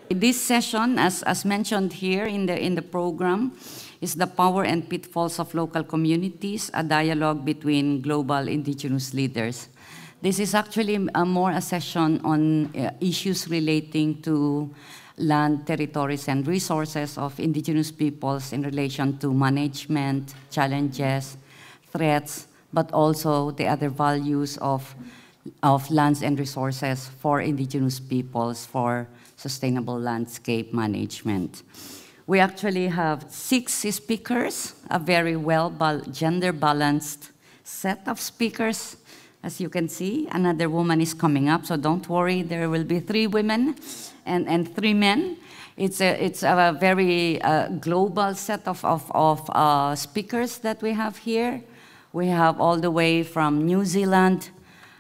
This session, as mentioned here in the program, is the power and pitfalls of local communities, a dialogue between global indigenous leaders. This is actually more a session on issues relating to land, territories, and resources of indigenous peoples in relation to management, challenges, threats, but also the other values of lands and resources for indigenous peoples for sustainable landscape management. We actually have 6 speakers, a very well gender balanced set of speakers. As you can see, another woman is coming up, so don't worry, there will be 3 women and 3 men. It's a very global set of speakers that we have here. We have all the way from New Zealand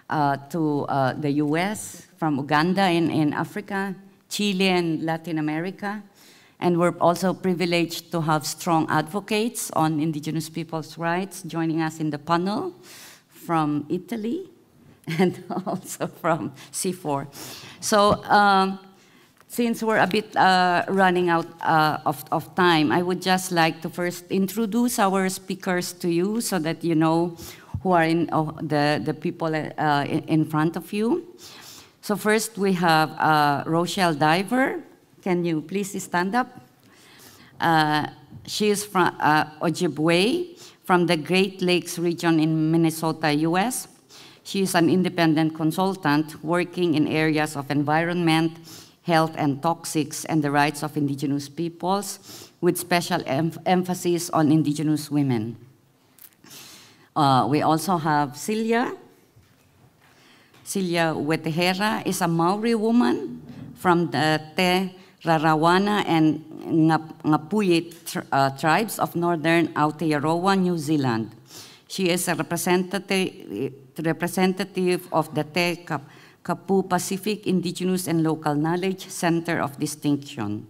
to the US, from Uganda in Africa, Chile and Latin America. And we're also privileged to have strong advocates on indigenous people's rights joining us in the panel from Italy and also from C4. So since we're a bit running out of time, I would just like to first introduce our speakers to you so that you know who are the people in front of you. So first we have Rochelle Diver. Can you please stand up? She is from Ojibwe, from the Great Lakes region in Minnesota, US. She is an independent consultant working in areas of environment, health and toxics, and the rights of indigenous peoples, with special emphasis on indigenous women. We also have Celia. Celia Wetehera is a Maori woman from the Te Rarawana and Ngapuhi tribes of northern Aotearoa, New Zealand. She is a representative of the Te Kapu Pacific Indigenous and Local Knowledge Center of Distinction.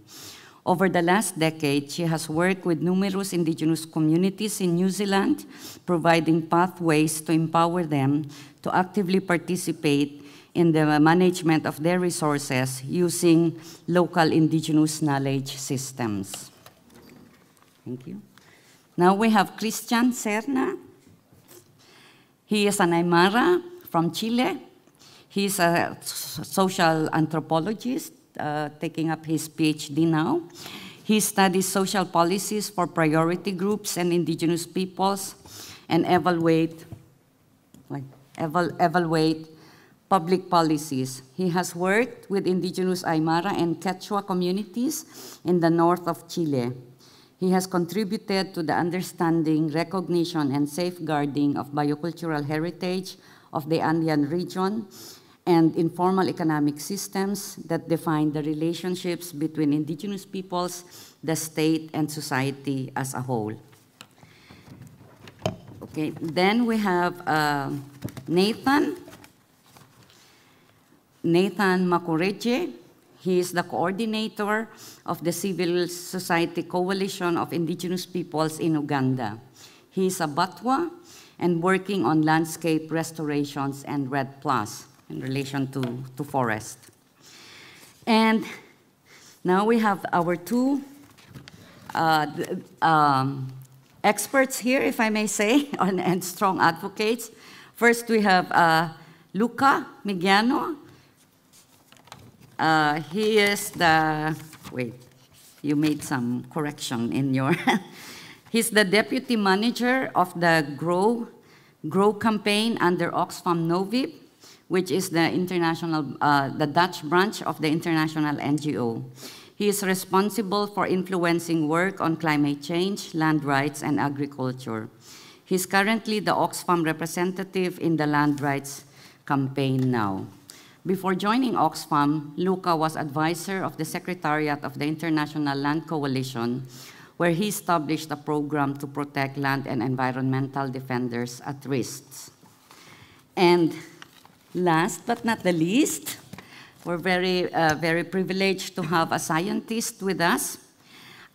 Over the last decade, she has worked with numerous indigenous communities in New Zealand, providing pathways to empower them to actively participate in the management of their resources using local indigenous knowledge systems. Thank you. Now we have Christian Serna. He is an Aymara from Chile. He is a social anthropologist, taking up his PhD now. He studies social policies for priority groups and indigenous peoples and evaluate public policies. He has worked with indigenous Aymara and Quechua communities in the north of Chile. He has contributed to the understanding, recognition, and safeguarding of biocultural heritage of the Andean region and informal economic systems that define the relationships between indigenous peoples, the state, and society as a whole. Okay, then we have Nathan Makureje. He is the coordinator of the Civil Society Coalition of Indigenous Peoples in Uganda. He is a Batwa and working on landscape restorations and REDD+ in relation to forest. And now we have our 2 experts here, if I may say, and strong advocates. First, we have Luca Migiano. He is the, wait, you made some correction in your, he's the deputy manager of the Grow campaign under Oxfam Novib, which is the the Dutch branch of the international NGO. He is responsible for influencing work on climate change, land rights, and agriculture. He's currently the Oxfam representative in the land rights campaign now. Before joining Oxfam, Luca was advisor of the Secretariat of the International Land Coalition, where he established a program to protect land and environmental defenders at risk. And last but not the least, we're very privileged to have a scientist with us,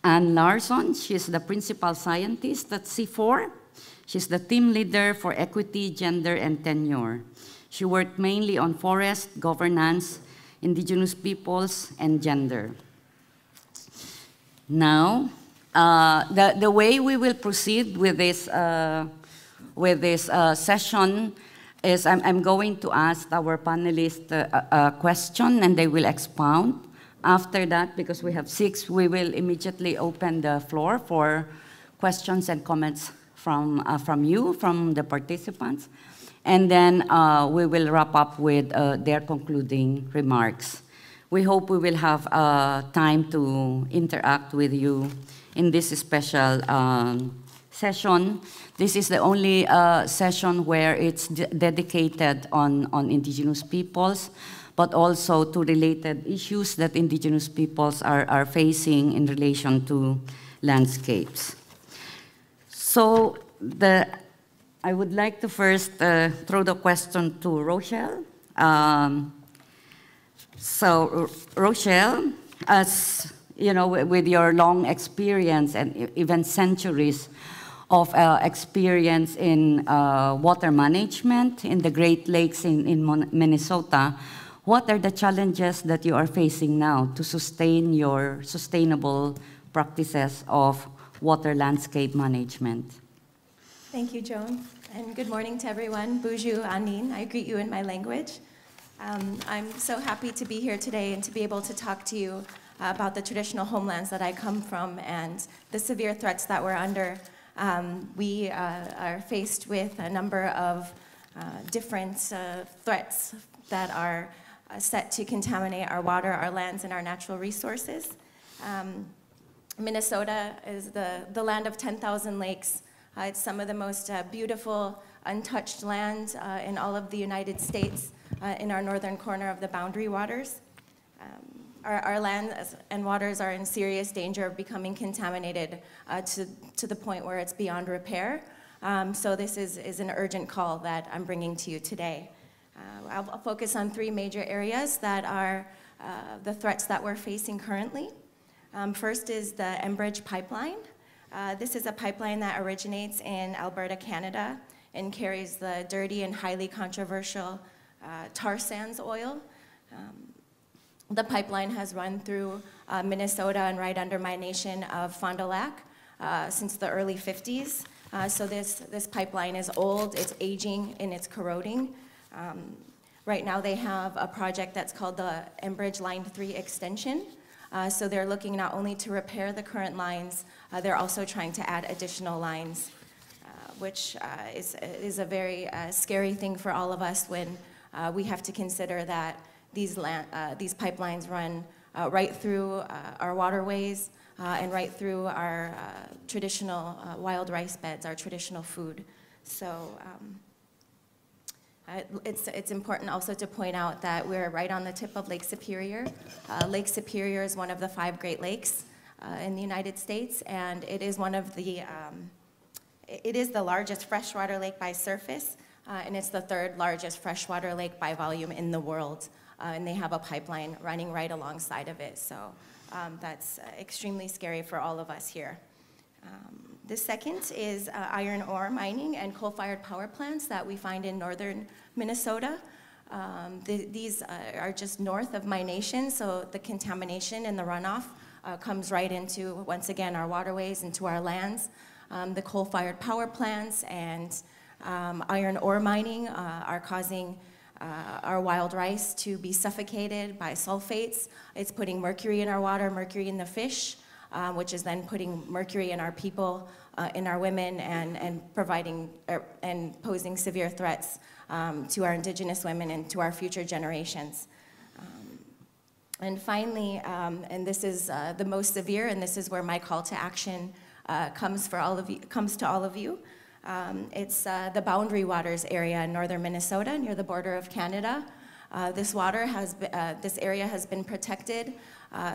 Anne Larson. She's the principal scientist at C4. She's the team leader for equity, gender, and tenure. She worked mainly on forest, governance, indigenous peoples, and gender. Now, the way we will proceed with this session is I'm going to ask our panelists a question and they will expound. After that, because we have 6, we will immediately open the floor for questions and comments from you, from the participants. And then we will wrap up with their concluding remarks. We hope we will have time to interact with you in this special session. This is the only session where it's dedicated on Indigenous peoples, but also to related issues that Indigenous peoples are facing in relation to landscapes. So I would like to first throw the question to Rochelle. So Rochelle, as you know, with your long experience and even centuries of experience in water management in the Great Lakes in Minnesota, what are the challenges that you are facing now to sustain your sustainable practices of water landscape management? Thank you, Joan, and good morning to everyone. Bonjour, Anin. I greet you in my language. I'm so happy to be here today and to be able to talk to you about the traditional homelands that I come from and the severe threats that we're under. We are faced with a number of different threats that are set to contaminate our water, our lands, and our natural resources. Minnesota is the land of 10,000 lakes. It's some of the most beautiful, untouched land in all of the United States, in our northern corner of the boundary waters. Our lands and waters are in serious danger of becoming contaminated to the point where it's beyond repair. So this is an urgent call that I'm bringing to you today. I'll focus on 3 major areas that are the threats that we're facing currently. First is the Enbridge pipeline. This is a pipeline that originates in Alberta, Canada, and carries the dirty and highly controversial tar sands oil. The pipeline has run through Minnesota and right under my nation of Fond du Lac since the early 50s. So this pipeline is old, it's aging, and it's corroding. Right now they have a project that's called the Enbridge Line 3 extension. So they're looking not only to repair the current lines, they're also trying to add additional lines, which is a very scary thing for all of us when we have to consider that these pipelines run right through our waterways and right through our traditional wild rice beds, our traditional food. So it's important also to point out that we're right on the tip of Lake Superior. Lake Superior is one of the 5 Great Lakes in the United States, and it is one of the, it is the largest freshwater lake by surface, and it's the 3rd largest freshwater lake by volume in the world. And they have a pipeline running right alongside of it, so that's extremely scary for all of us here. The second is iron ore mining and coal-fired power plants that we find in northern Minnesota. These are just north of my nation, so the contamination and the runoff comes right into, once again, our waterways, into our lands. The coal-fired power plants and iron ore mining are causing our wild rice to be suffocated by sulfates. It's putting mercury in our water, mercury in the fish, which is then putting mercury in our people, in our women, and providing and posing severe threats to our Indigenous women and to our future generations. And finally, and this is the most severe, and this is where my call to action comes to all of you. It's the Boundary Waters area in northern Minnesota, near the border of Canada. This area has been protected.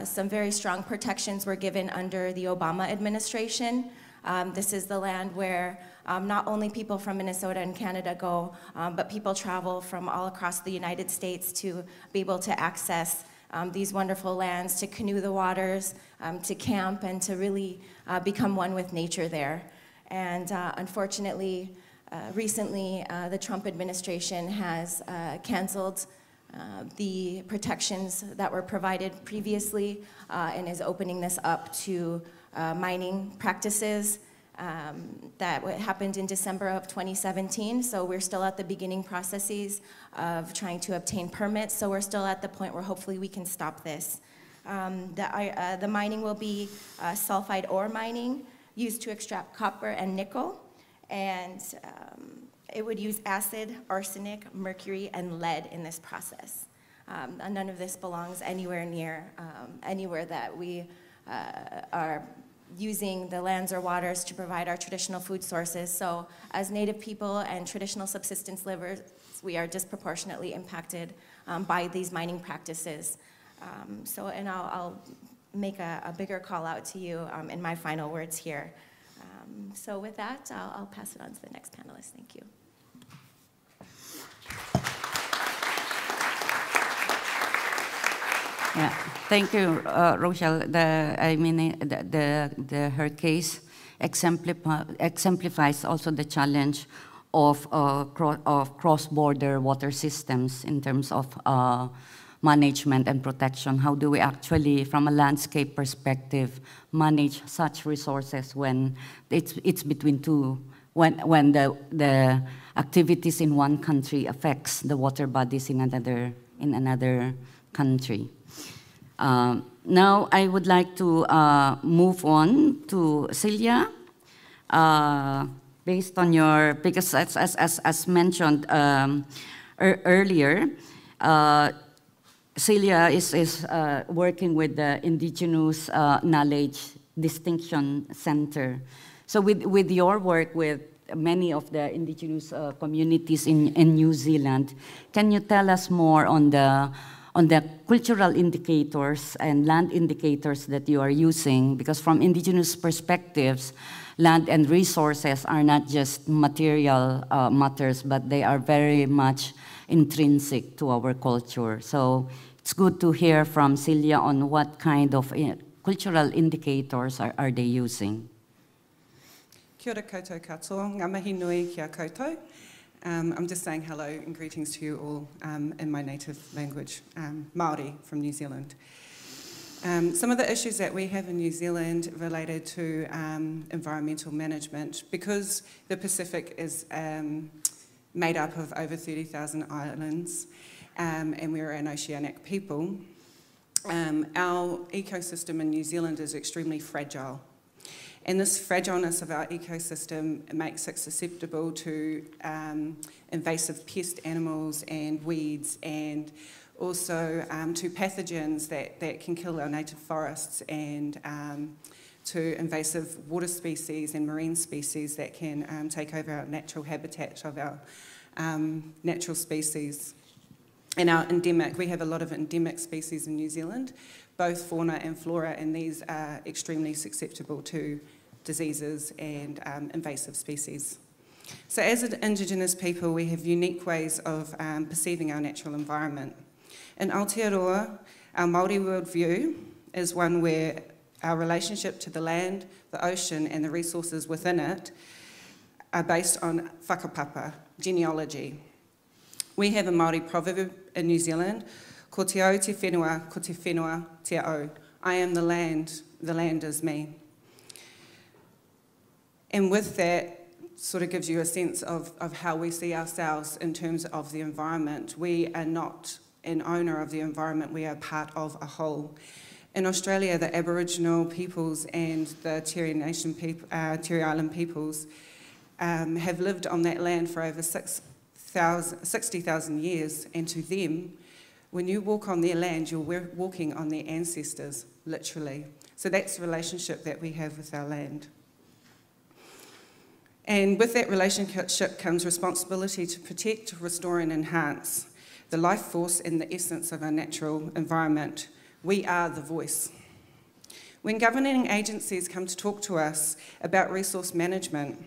Some very strong protections were given under the Obama administration. This is the land where not only people from Minnesota and Canada go, but people travel from all across the United States to be able to access these wonderful lands, to canoe the waters, to camp, and to really become one with nature there. And unfortunately, recently, the Trump administration has canceled the protections that were provided previously and is opening this up to mining practices that happened in December of 2017. So we're still at the beginning processes of trying to obtain permits. So we're still at the point where hopefully we can stop this. The mining will be sulfide ore mining used to extract copper and nickel. And it would use acid, arsenic, mercury, and lead in this process. None of this belongs anywhere near anywhere that we are using the lands or waters to provide our traditional food sources. So as Native people and traditional subsistence livers, we are disproportionately impacted by these mining practices. And I'll make a bigger call out to you in my final words here. So with that, I'll pass it on to the next panelist. Thank you. Yeah, thank you, Rochelle. Her case exemplifies also the challenge of cross-border water systems in terms of management and protection. How do we actually, from a landscape perspective, manage such resources when it's between two, when the activities in one country affects the water bodies in another country. Now I would like to move on to Celia, based on your, because as mentioned earlier, Celia is working with the Indigenous Knowledge Distinction Center. So with your work with many of the indigenous communities in New Zealand, can you tell us more on the cultural indicators and land indicators that you are using? Because from indigenous perspectives, land and resources are not just material matters, but they are very much intrinsic to our culture. So it's good to hear from Celia on what kind of cultural indicators are they using. Kia ora koutou katoa, ngā mihi nui kia koutou. I'm just saying hello and greetings to you all in my native language, Māori from New Zealand. Some of the issues that we have in New Zealand related to environmental management, because the Pacific is made up of over 30,000 islands and we're an oceanic people, our ecosystem in New Zealand is extremely fragile. And this fragileness of our ecosystem makes it susceptible to invasive pest animals and weeds, and also to pathogens that can kill our native forests, and to invasive water species and marine species that can take over our natural habitat of our natural species. And our endemic, we have a lot of endemic species in New Zealand, both fauna and flora, and these are extremely susceptible to diseases and invasive species. So as an Indigenous people, we have unique ways of perceiving our natural environment. In Aotearoa, our Māori worldview is one where our relationship to the land, the ocean, and the resources within it are based on whakapapa, genealogy. We have a Māori proverb in New Zealand, ko te au te whenua, ko te whenua te au. I am the land is me. And with that, sort of gives you a sense of how we see ourselves in terms of the environment. We are not an owner of the environment, we are part of a whole. In Australia, the Aboriginal peoples and the Tieri Island peoples have lived on that land for over 60,000 years, and to them, when you walk on their land, you're walking on their ancestors, literally. So that's the relationship that we have with our land. And with that relationship comes responsibility to protect, restore and enhance the life force and the essence of our natural environment. We are the voice. When governing agencies come to talk to us about resource management,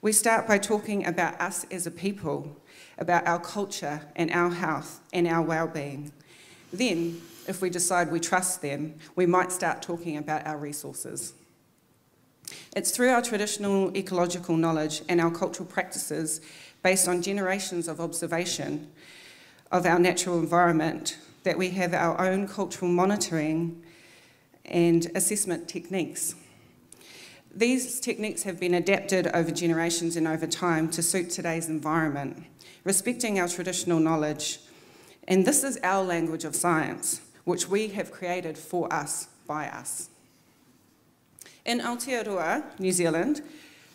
we start by talking about us as a people, about our culture and our health and our well-being. Then, if we decide we trust them, we might start talking about our resources. It's through our traditional ecological knowledge and our cultural practices based on generations of observation of our natural environment, that we have our own cultural monitoring and assessment techniques. These techniques have been adapted over generations and over time to suit today's environment, respecting our traditional knowledge. And this is our language of science, which we have created for us, by us. In Aotearoa, New Zealand,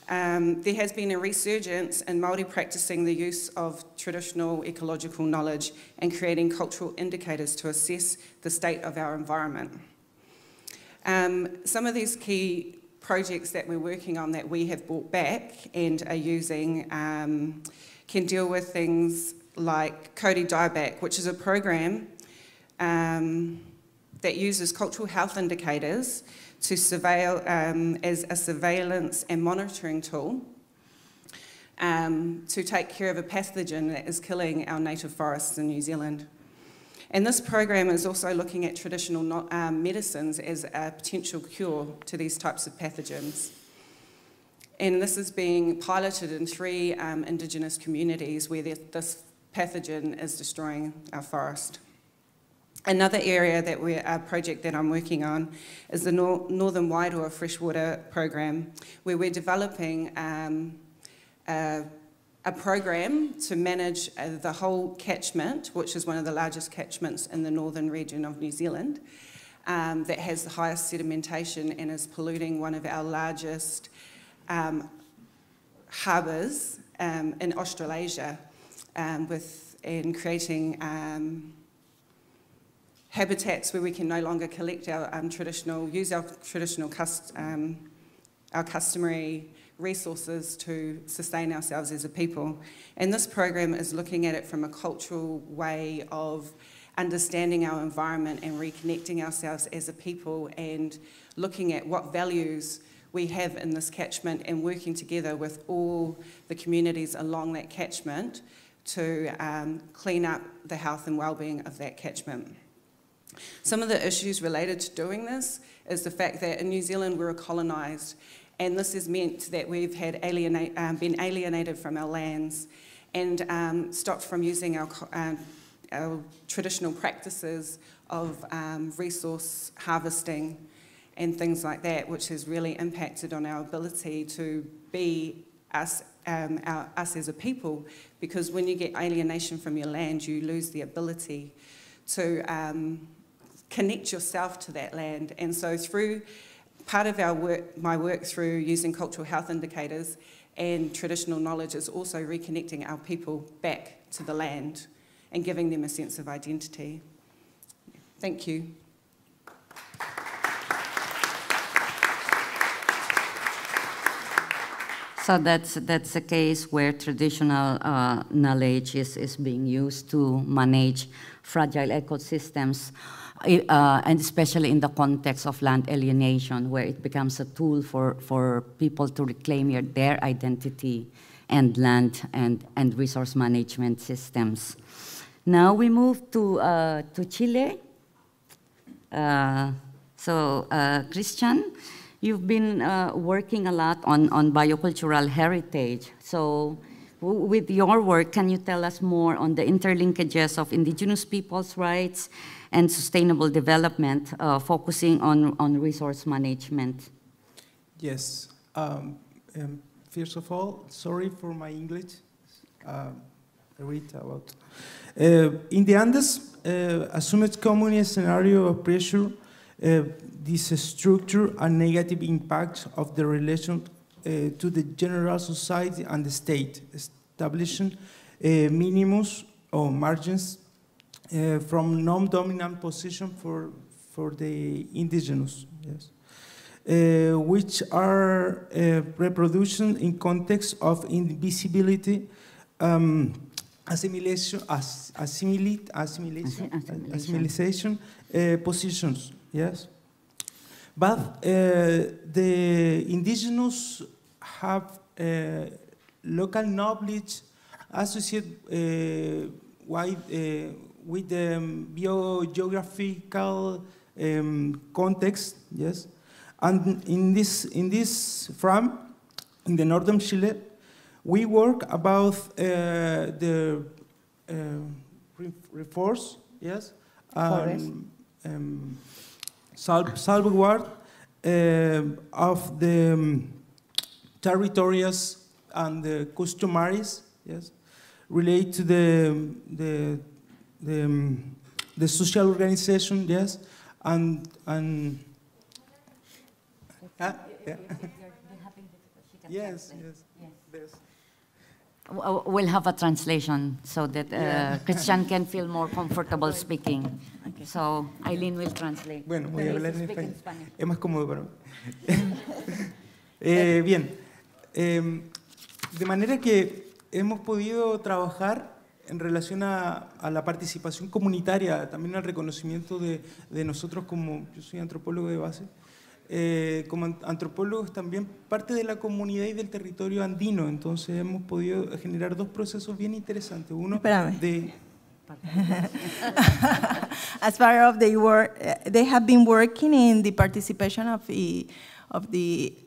there has been a resurgence in Māori practicing the use of traditional ecological knowledge and creating cultural indicators to assess the state of our environment. Some of these key projects that we're working on that we have brought back and are using can deal with things like Kauri Dieback, which is a program that uses cultural health indicators to surveil as a surveillance and monitoring tool to take care of a pathogen that is killing our native forests in New Zealand. And this program is also looking at traditional medicines as a potential cure to these types of pathogens. And this is being piloted in 3 Indigenous communities where this pathogen is destroying our forest. Another area that a project that I'm working on is the Northern Wairoa Freshwater Program, where we're developing a program to manage the whole catchment, which is one of the largest catchments in the northern region of New Zealand, that has the highest sedimentation and is polluting one of our largest harbours in Australasia, in creating habitats where we can no longer collect our our customary resources to sustain ourselves as a people. And this program is looking at it from a cultural way of understanding our environment and reconnecting ourselves as a people and looking at what values we have in this catchment and working together with all the communities along that catchment to clean up the health and well-being of that catchment. Some of the issues related to doing this is the fact that in New Zealand we're colonised, and this has meant that we've had been alienated from our lands and stopped from using our traditional practices of resource harvesting and things like that, which has really impacted on our ability to be us as a people, because when you get alienation from your land, you lose the ability to connect yourself to that land. And so through part of my work through using cultural health indicators and traditional knowledge is also reconnecting our people back to the land and giving them a sense of identity. Thank you. So that's a case where traditional knowledge is being used to manage fragile ecosystems, and especially in the context of land alienation, where it becomes a tool for people to reclaim their identity and land and resource management systems. Now we move to Chile. Christian, you've been working a lot on biocultural heritage. So with your work, can you tell us more on the interlinkages of Indigenous peoples' rights and sustainable development, focusing on resource management? Yes. First of all, sorry for my English. I read about. In the Andes, assumed common scenario of pressure, this structure and negative impact of the relation to the general society and the state, establishing minimums or margins from non-dominant position for the indigenous, yes, which are reproduction in context of invisibility, assimilation positions, yes. But the indigenous have local knowledge associated with the biogeographical context, yes. And in this frame, in the northern Chile, we work about the reinforce, yes, and salvaguard of the territories and the customaries, yes, relate to the social organization, yes, and yeah. Yes, yes. We'll have a translation so that Christian can feel more comfortable speaking. Okay. So Eileen will translate. Bueno, voy a hablar en español. Es más cómodo para mí. Bien, de manera que hemos podido trabajar en relación a la participación comunitaria, también al reconocimiento de nosotros como, yo soy antropólogo de base, como antropólogos también parte de la comunidad y del territorio andino, entonces hemos podido generar dos procesos bien interesantes. Uno de... As part of their work, they have been working in the participation of the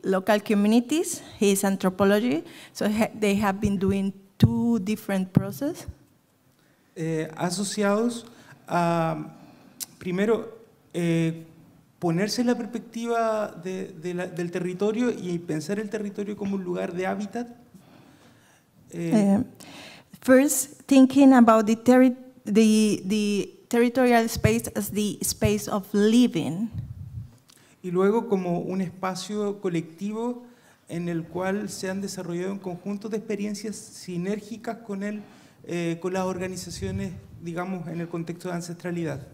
local communities, his anthropology, so they have been doing two different processes. Asociados a, primero, ponerse la perspectiva del territorio y pensar el territorio como un lugar de hábitat. First, thinking about the territorial space as the space of living. Y luego como un espacio colectivo en el cual se han desarrollado un conjunto de experiencias sinérgicas con las organizaciones, digamos, en el contexto de ancestralidad.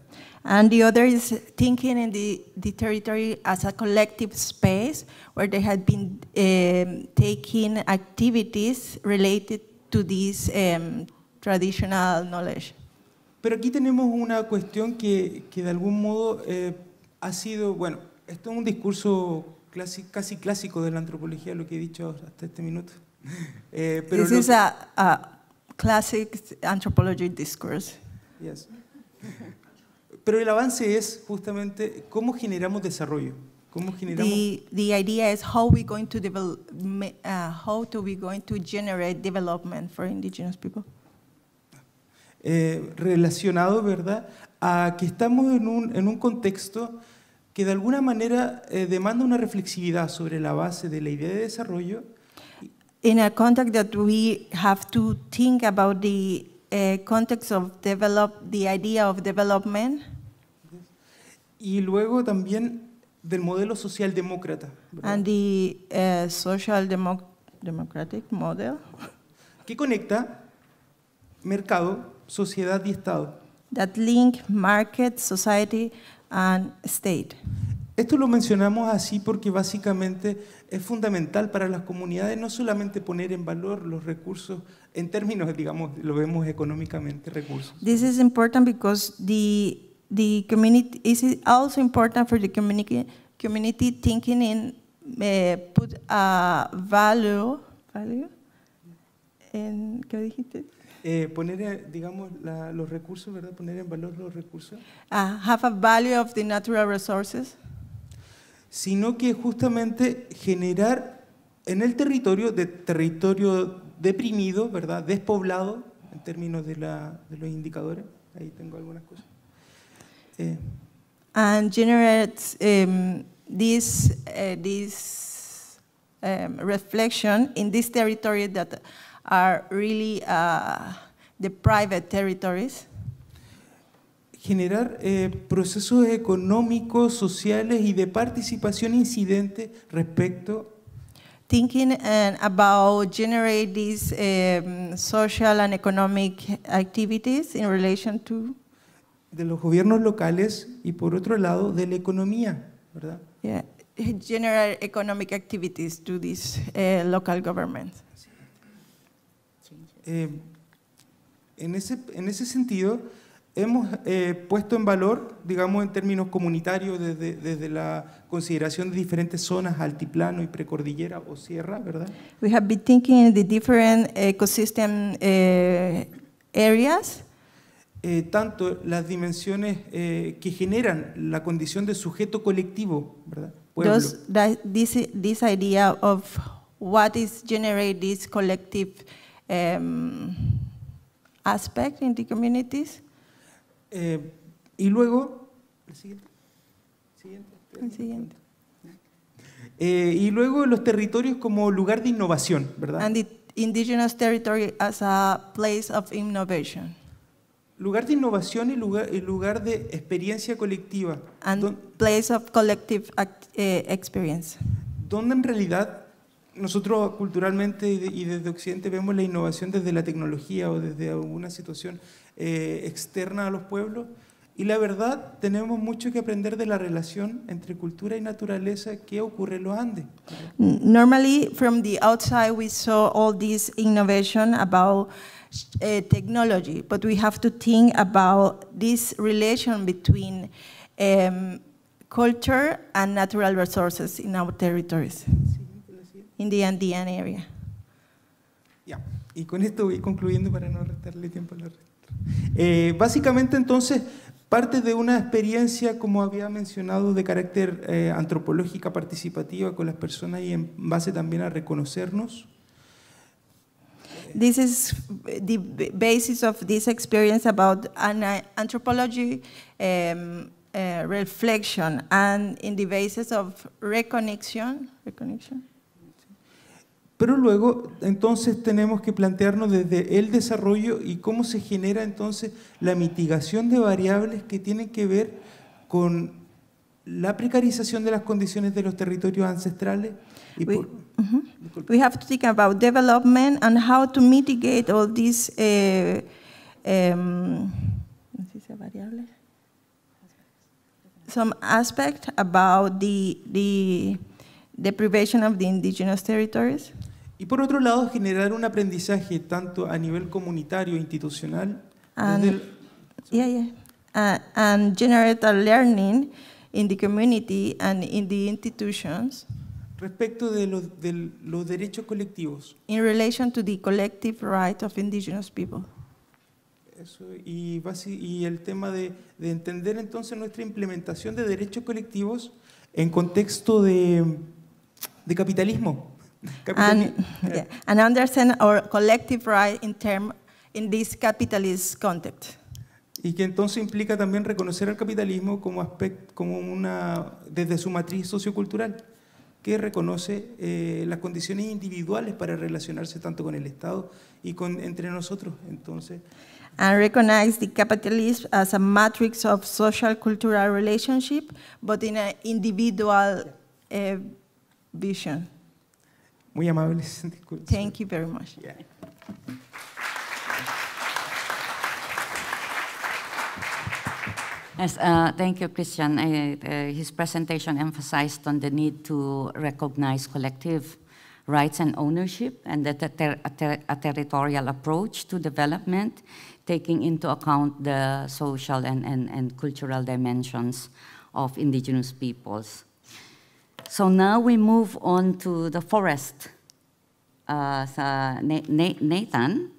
And the other is thinking in the territory as a collective space where they had been taking activities related to this traditional knowledge. Pero aquí tenemos una cuestión que de algún modo ha sido, bueno, esto es un discurso casi clásico de la antropología, lo que he dicho hasta este minuto. Pero This is a classic anthropology discourse. Yes. Pero el avance es justamente cómo generamos desarrollo. ¿Cómo generamos? The idea is how we going to develop, how to we going to generate development for indigenous people. Relacionado, ¿verdad?, a que estamos en un contexto que de alguna manera demanda una reflexividad sobre la base de la idea de desarrollo. In a context that we have to think about the context of the idea of development. Y luego también del modelo socialdemócrata. And the social democratic model. Que conecta mercado, sociedad y Estado. That link market, society, and state. Esto lo mencionamos así porque básicamente es fundamental para las comunidades no solamente poner en valor los recursos en términos, digamos, lo vemos económicamente, recursos. This is important because the community is also important for the community thinking in put a value en ¿qué dijiste? Poner, digamos, los recursos, ¿verdad? Poner en valor los recursos. Have a value of the natural resources. Sino que justamente generar en el territorio deprimido, ¿verdad? Despoblado, en términos de los indicadores. Ahí tengo algunas cosas. And generates this reflection in this territory that are really the private territories. Generar procesos económicos, sociales y de participación incidente respecto. Thinking about generate these social and economic activities in relation to. De los gobiernos locales y por otro lado de la economía, ¿verdad? Yeah, generate economic activities to these local governments. En ese sentido, hemos puesto en valor, digamos en términos comunitarios, desde la consideración de diferentes zonas, altiplano y precordillera o sierra, ¿verdad? We have been thinking in the different ecosystem areas. Tanto las dimensiones que generan la condición de sujeto colectivo, ¿verdad? Pueblo. This idea of what is generate this collective aspect in the communities. Y luego, ¿la siguiente? El siguiente. Y luego los territorios como lugar de innovación, ¿verdad? And the indigenous territory as a place of innovation. Lugar de innovación y lugar de experiencia colectiva. And place of collective experience. Donde en realidad nosotros culturalmente y desde Occidente vemos la innovación desde la tecnología o desde alguna situación externa a los pueblos. Y la verdad, tenemos mucho que aprender de la relación entre cultura y naturaleza que ocurre en los Andes. Normally, from the outside, we saw all this innovation about technology, but we have to think about this relation between culture and natural resources in our territories, in the Andean area. Ya. Y con esto voy concluyendo para no restarle tiempo a la básicamente, entonces, parte de una experiencia, como había mencionado, de carácter antropológica participativa con las personas y en base también a reconocernos. This is the basis of this experience about anthropology, reflection, and in the basis of reconnection. Pero luego, entonces, tenemos que plantearnos desde el desarrollo y cómo se genera, entonces, la mitigación de variables que tienen que ver con la precarización de las condiciones de los territorios ancestrales. Y we have to think about development and how to mitigate all these some aspect about the deprivation of the indigenous territories. Y por otro lado, generar un aprendizaje tanto a nivel comunitario e institucional And, and generate a learning in the community and in the institutions respecto de los derechos colectivos. in relation to the collective right of indigenous people. Eso, y el tema de entender entonces nuestra implementación de derechos colectivos en contexto de capitalismo. And understand our collective right in this capitalist context. Y que entonces implica también reconocer al capitalismo como desde su matriz sociocultural, que reconoce las condiciones individuales para relacionarse tanto con el Estado y entre nosotros. Entonces, and recognize the capitalism as a matrix of social cultural relationship, but in an individual vision. muy amables. Thank you very much. Yeah. Yes, thank you, Christian. His presentation emphasized on the need to recognize collective rights and ownership and a territorial approach to development, taking into account the social and cultural dimensions of indigenous peoples. So now we move on to the forest. Nathan,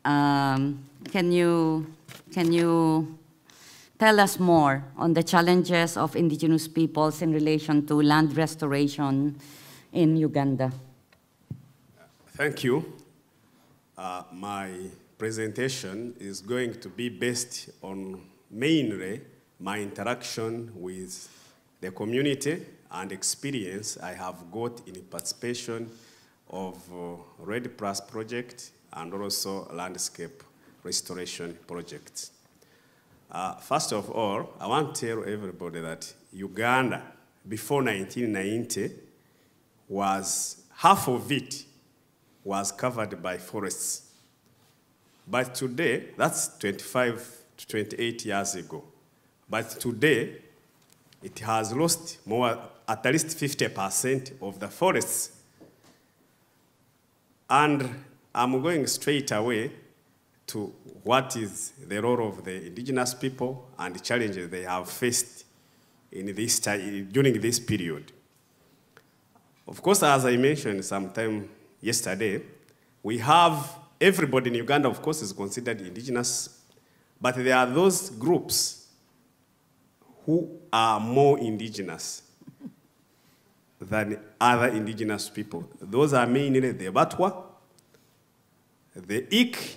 can you tell us more on the challenges of indigenous peoples in relation to land restoration in Uganda? Thank you. My presentation is going to be based on mainly my interaction with the community and experience I have got in participation of Red Plus project and also landscape restoration projects. First of all, I want to tell everybody that Uganda, before 1990, half of it was covered by forests. But today, that's 25 to 28 years ago. But today, it has lost more, at least 50% of the forests. And I'm going straight away to what is the role of the indigenous people and the challenges they have faced in this during this period. Of course, as I mentioned sometime yesterday, we have everybody in Uganda, of course, is considered indigenous, but there are those groups who are more indigenous than other indigenous people. Those are mainly the Batwa, the Ik,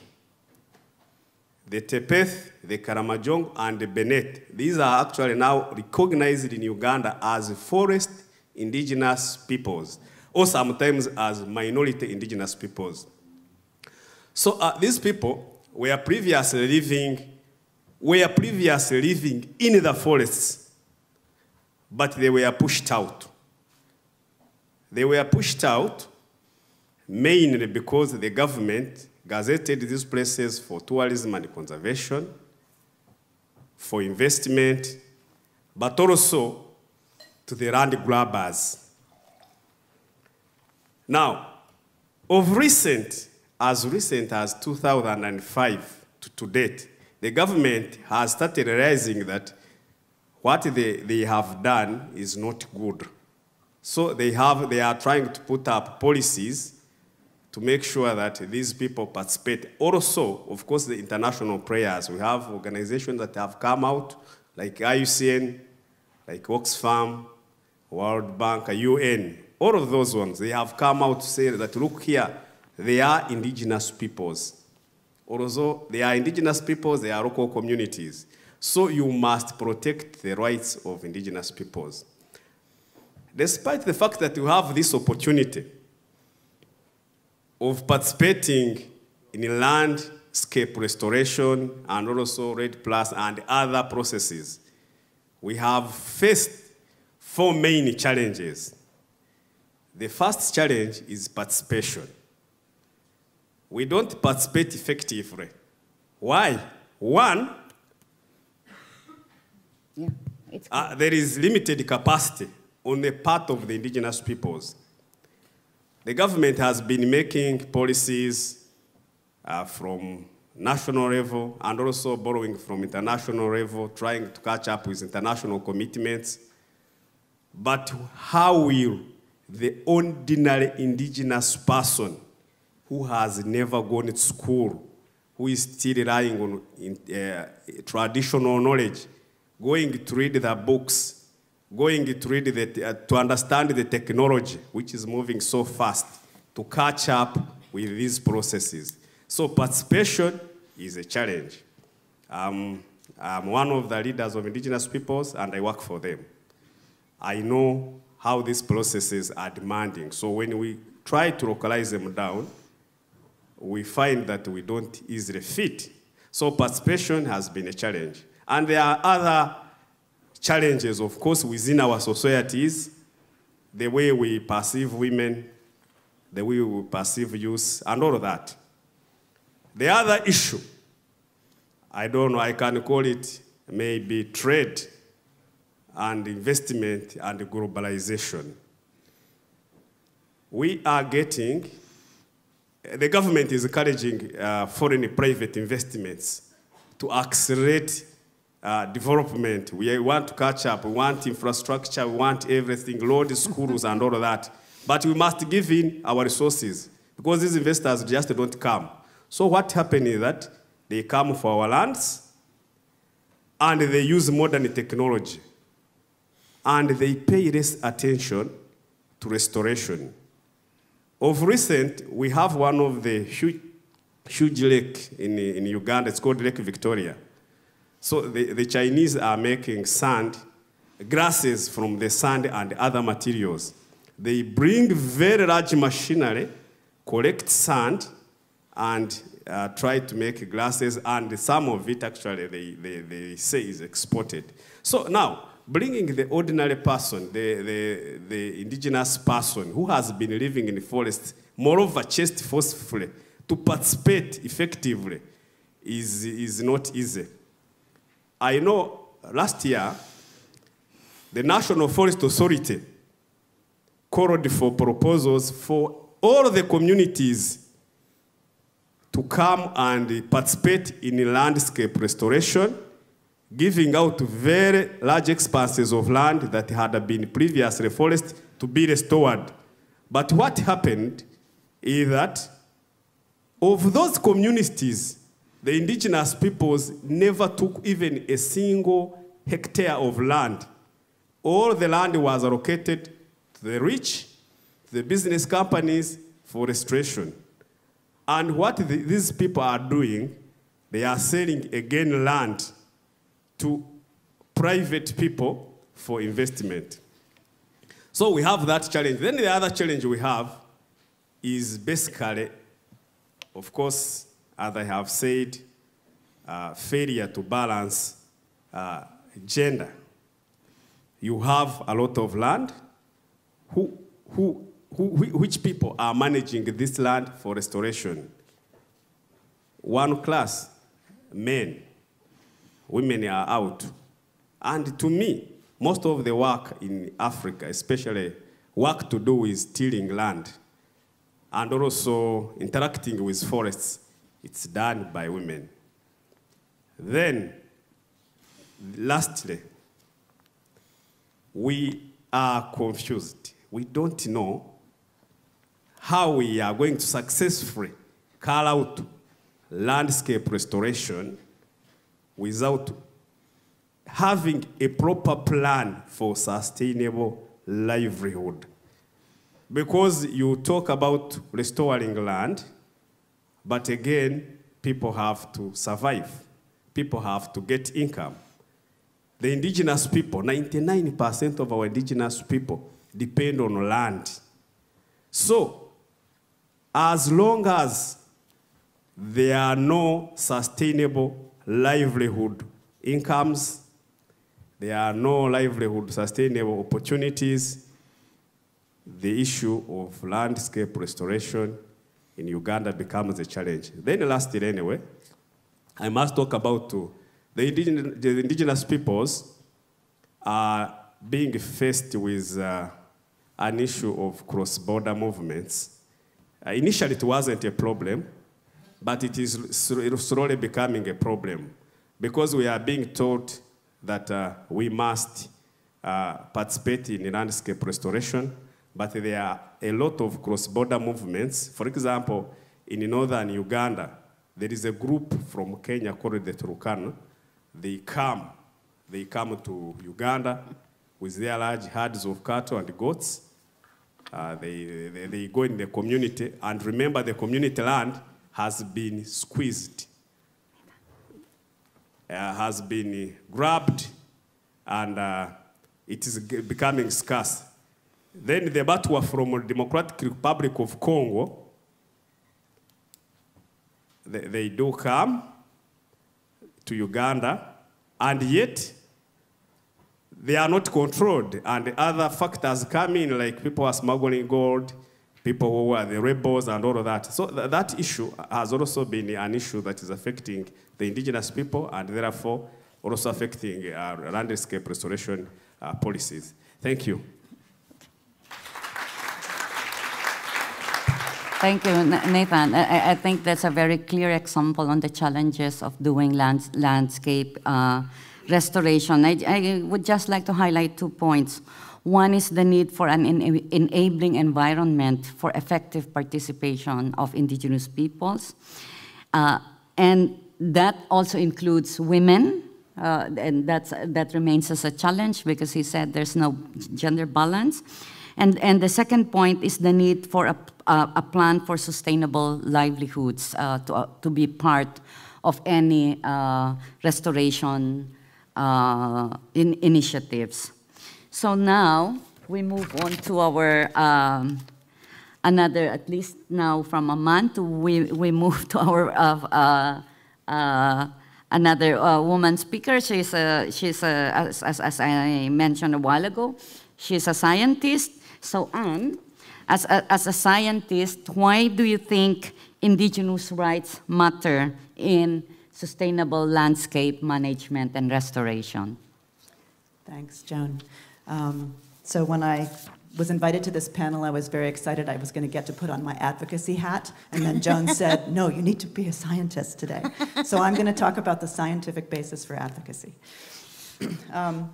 the Tepeth, the Karamojong, and the Benet. These are actually now recognized in Uganda as forest indigenous peoples, or sometimes as minority indigenous peoples. So these people were previously living in the forests, but they were pushed out. They were pushed out mainly because the government gazetted these places for tourism and conservation, for investment, but also to the land grabbers. Now, as recent as 2005 to date, the government has started realizing that what they have done is not good. So they are trying to put up policies to make sure that these people participate. Also, of course, the international players. We have organizations that have come out, like IUCN, like Oxfam, World Bank, UN. All of those ones, they have come out to say that, look here, they are indigenous peoples. Although they are indigenous peoples, they are local communities. So you must protect the rights of indigenous peoples. Despite the fact that you have this opportunity of participating in landscape restoration and also REDD+ and other processes, we have faced 4 main challenges. The first challenge is participation. We don't participate effectively. Why? One, there is limited capacity on the part of the indigenous peoples. The government has been making policies from national level and also borrowing from international level, trying to catch up with international commitments. But how will the ordinary indigenous person who has never gone to school, who is still relying on traditional knowledge, going to read the books, going to read to understand the technology, which is moving so fast, to catch up with these processes? So participation is a challenge. I'm one of the leaders of indigenous peoples, and I work for them. I know how these processes are demanding. So when we try to localize them down, we find that we don't easily fit. So participation has been a challenge. And there are other challenges, of course, within our societies, the way we perceive women, the way we perceive youth, and all of that. The other issue, I don't know, I can call it maybe trade and investment and globalization. We are getting, the government is encouraging foreign private investments to accelerate development. We want to catch up, we want infrastructure, we want everything, roads, schools, and all of that. But we must give in our resources, because these investors just don't come. So what happens is that they come for our lands, and they use modern technology, and they pay less attention to restoration. Of recent, we have one of the huge lake in Uganda. It's called Lake Victoria. So the Chinese are making sand, grasses from the sand and other materials. They bring very large machinery, collect sand, and try to make glasses, and some of it actually they say is exported. So now, bringing the ordinary person, the indigenous person who has been living in the forest, moreover chased forcefully, to participate effectively is not easy. I know last year, the National Forest Authority called for proposals for all the communities to come and participate in landscape restoration, giving out very large expanses of land that had been previously forest to be restored. But what happened is that of those communities, the indigenous peoples never took even a single hectare of land. All the land was allocated to the rich, the business companies for restoration. And what these people are doing, they are selling again land to private people for investment. So we have that challenge. Then the other challenge we have is basically, of course, as I have said, failure to balance gender. You have a lot of land. Which people are managing this land for restoration? One class, men. Women are out. And to me, most of the work in Africa, especially work to do with tilling land and also interacting with forests, it's done by women. Then, lastly, we are confused. We don't know how we are going to successfully carry out landscape restoration without having a proper plan for sustainable livelihood. Because you talk about restoring land, but again, people have to survive. People have to get income. The indigenous people, 99% of our indigenous people depend on land. So, as long as there are no sustainable livelihood incomes, there are no livelihood sustainable opportunities, the issue of landscape restoration in Uganda becomes a challenge. Then lastly, anyway, I must talk about the indigenous peoples are being faced with an issue of cross-border movements. Initially, it wasn't a problem, but it is slowly becoming a problem because we are being told that we must participate in landscape restoration, but there are a lot of cross-border movements. For example, in northern Uganda, there is a group from Kenya called the Turkana. They come to Uganda with their large herds of cattle and goats. They go in the community, and remember the community land has been squeezed, has been grabbed, and it is becoming scarce. Then the Batwa from the Democratic Republic of Congo, they do come to Uganda, and yet they are not controlled, and other factors come in, like people are smuggling gold, people who are the rebels and all of that. So that issue has also been an issue that is affecting the indigenous people and therefore also affecting landscape restoration policies. Thank you. Thank you, Nathan. I think that's a very clear example on the challenges of doing landscape restoration. I would just like to highlight 2 points. One is the need for an enabling environment for effective participation of indigenous peoples. And that also includes women, and that remains as a challenge because he said there's no gender balance. And the second point is the need for a plan for sustainable livelihoods to be part of any restoration initiatives. So now we move on to our another, at least now from a man to we move to our another woman speaker. She's as I mentioned a while ago, she's a scientist. So Anne, as a scientist, why do you think indigenous rights matter in sustainable landscape management and restoration? Thanks, Joan. So when I was invited to this panel, I was very excited I was going to get to put on my advocacy hat, and then Joan said, no, you need to be a scientist today. So I'm going to talk about the scientific basis for advocacy.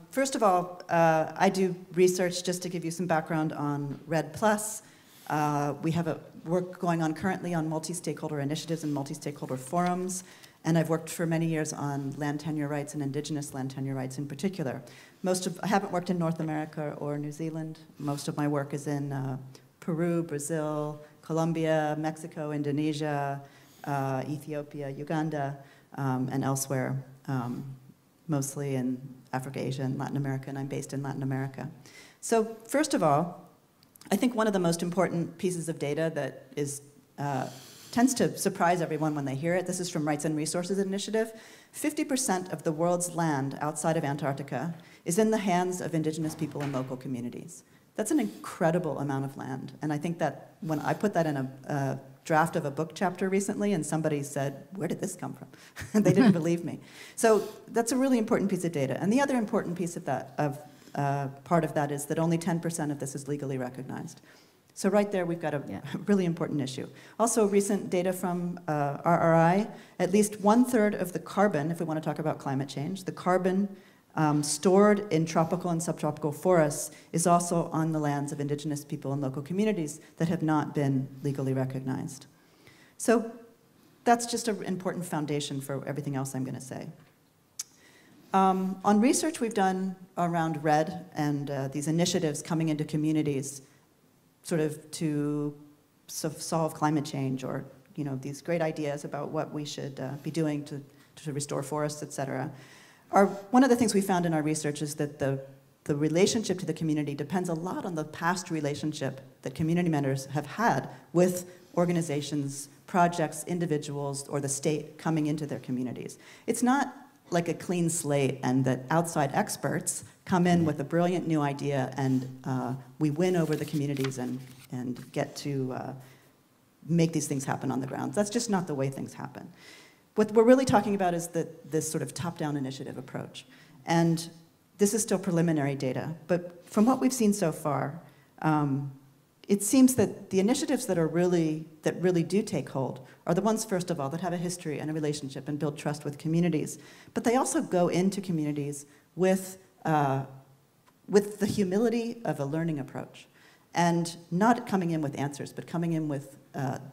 First of all, I do research, just to give you some background on REDD+. We have a work going on currently on multi-stakeholder initiatives and multi-stakeholder forums, and I've worked for many years on land tenure rights and indigenous land tenure rights in particular. I haven't worked in North America or New Zealand. Most of my work is in Peru, Brazil, Colombia, Mexico, Indonesia, Ethiopia, Uganda. and elsewhere, mostly in Africa, Asia, and Latin America, and I'm based in Latin America. So first of all, I think one of the most important pieces of data that is tends to surprise everyone when they hear it. This is from Rights and Resources Initiative. 50% of the world's land outside of Antarctica is in the hands of indigenous people and local communities. That's an incredible amount of land. And I think that when I put that in a draft of a book chapter recently, and somebody said, where did this come from? And they didn't believe me. So that's a really important piece of data. And the other important piece of that, part of that is that only 10% of this is legally recognized. So right there, we've got a really important issue. Also, recent data from RRI, at least 1/3 of the carbon, if we want to talk about climate change, the carbon stored in tropical and subtropical forests is also on the lands of indigenous people and local communities that have not been legally recognized. So that's just an important foundation for everything else I'm going to say. On research we've done around RED and these initiatives coming into communities sort of to solve climate change, or these great ideas about what we should be doing to restore forests, et cetera. One of the things we found in our research is that the relationship to the community depends a lot on the past relationship that community members have had with organizations, projects, individuals, or the state coming into their communities. It's not like a clean slate and that outside experts come in with a brilliant new idea and we win over the communities and get to make these things happen on the ground. That's just not the way things happen. What we're really talking about is this sort of top-down initiative approach. And this is still preliminary data, but from what we've seen so far, it seems that the initiatives that really do take hold are the ones, first of all, that have a history and a relationship and build trust with communities. But they also go into communities with the humility of a learning approach, and not coming in with answers, but coming in with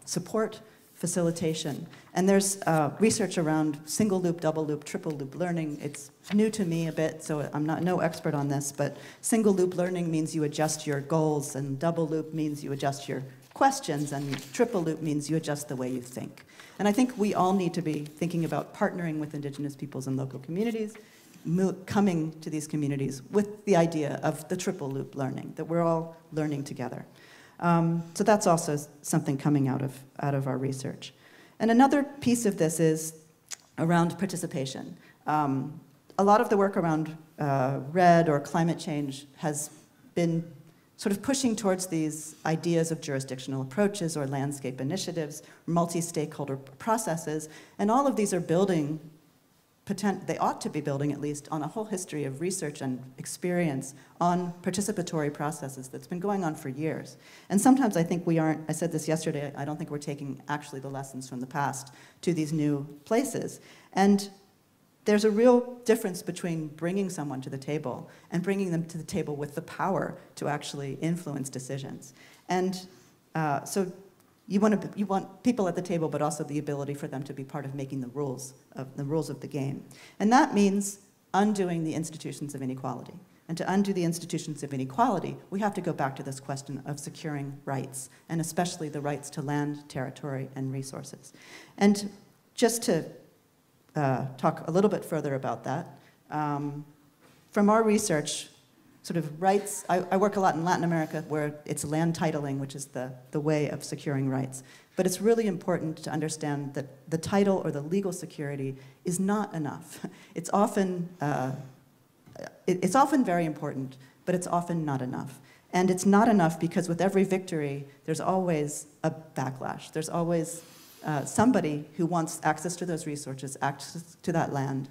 support, facilitation. And there's research around single loop, double loop, triple loop learning. It's new to me a bit, so I'm no expert on this, but single loop learning means you adjust your goals, and double loop means you adjust your questions, and triple loop means you adjust the way you think. And I think we all need to be thinking about partnering with indigenous peoples and local communities, coming to these communities with the idea of the triple loop learning, that we're all learning together. So that's also something coming out of our research. And another piece of this is around participation. A lot of the work around RED or climate change has been sort of pushing towards these ideas of jurisdictional approaches or landscape initiatives, multi-stakeholder processes, and all of these are building, they ought to be building at least, on a whole history of research and experience on participatory processes that's been going on for years. And sometimes I think we aren't, I said this yesterday, I don't think we're taking actually the lessons from the past to these new places. And there's a real difference between bringing someone to the table and bringing them to the table with the power to actually influence decisions. And so you want people at the table, but also the ability for them to be part of making the rules of the game. And that means undoing the institutions of inequality. And to undo the institutions of inequality, we have to go back to this question of securing rights, and especially the rights to land, territory, and resources. And just to talk a little bit further about that, from our research, sort of rights, I work a lot in Latin America where it's land titling, which is the way of securing rights. But it's really important to understand that the title or the legal security is not enough. It's often very important, but it's often not enough. And it's not enough because with every victory, there's always a backlash. There's always somebody who wants access to those resources, access to that land.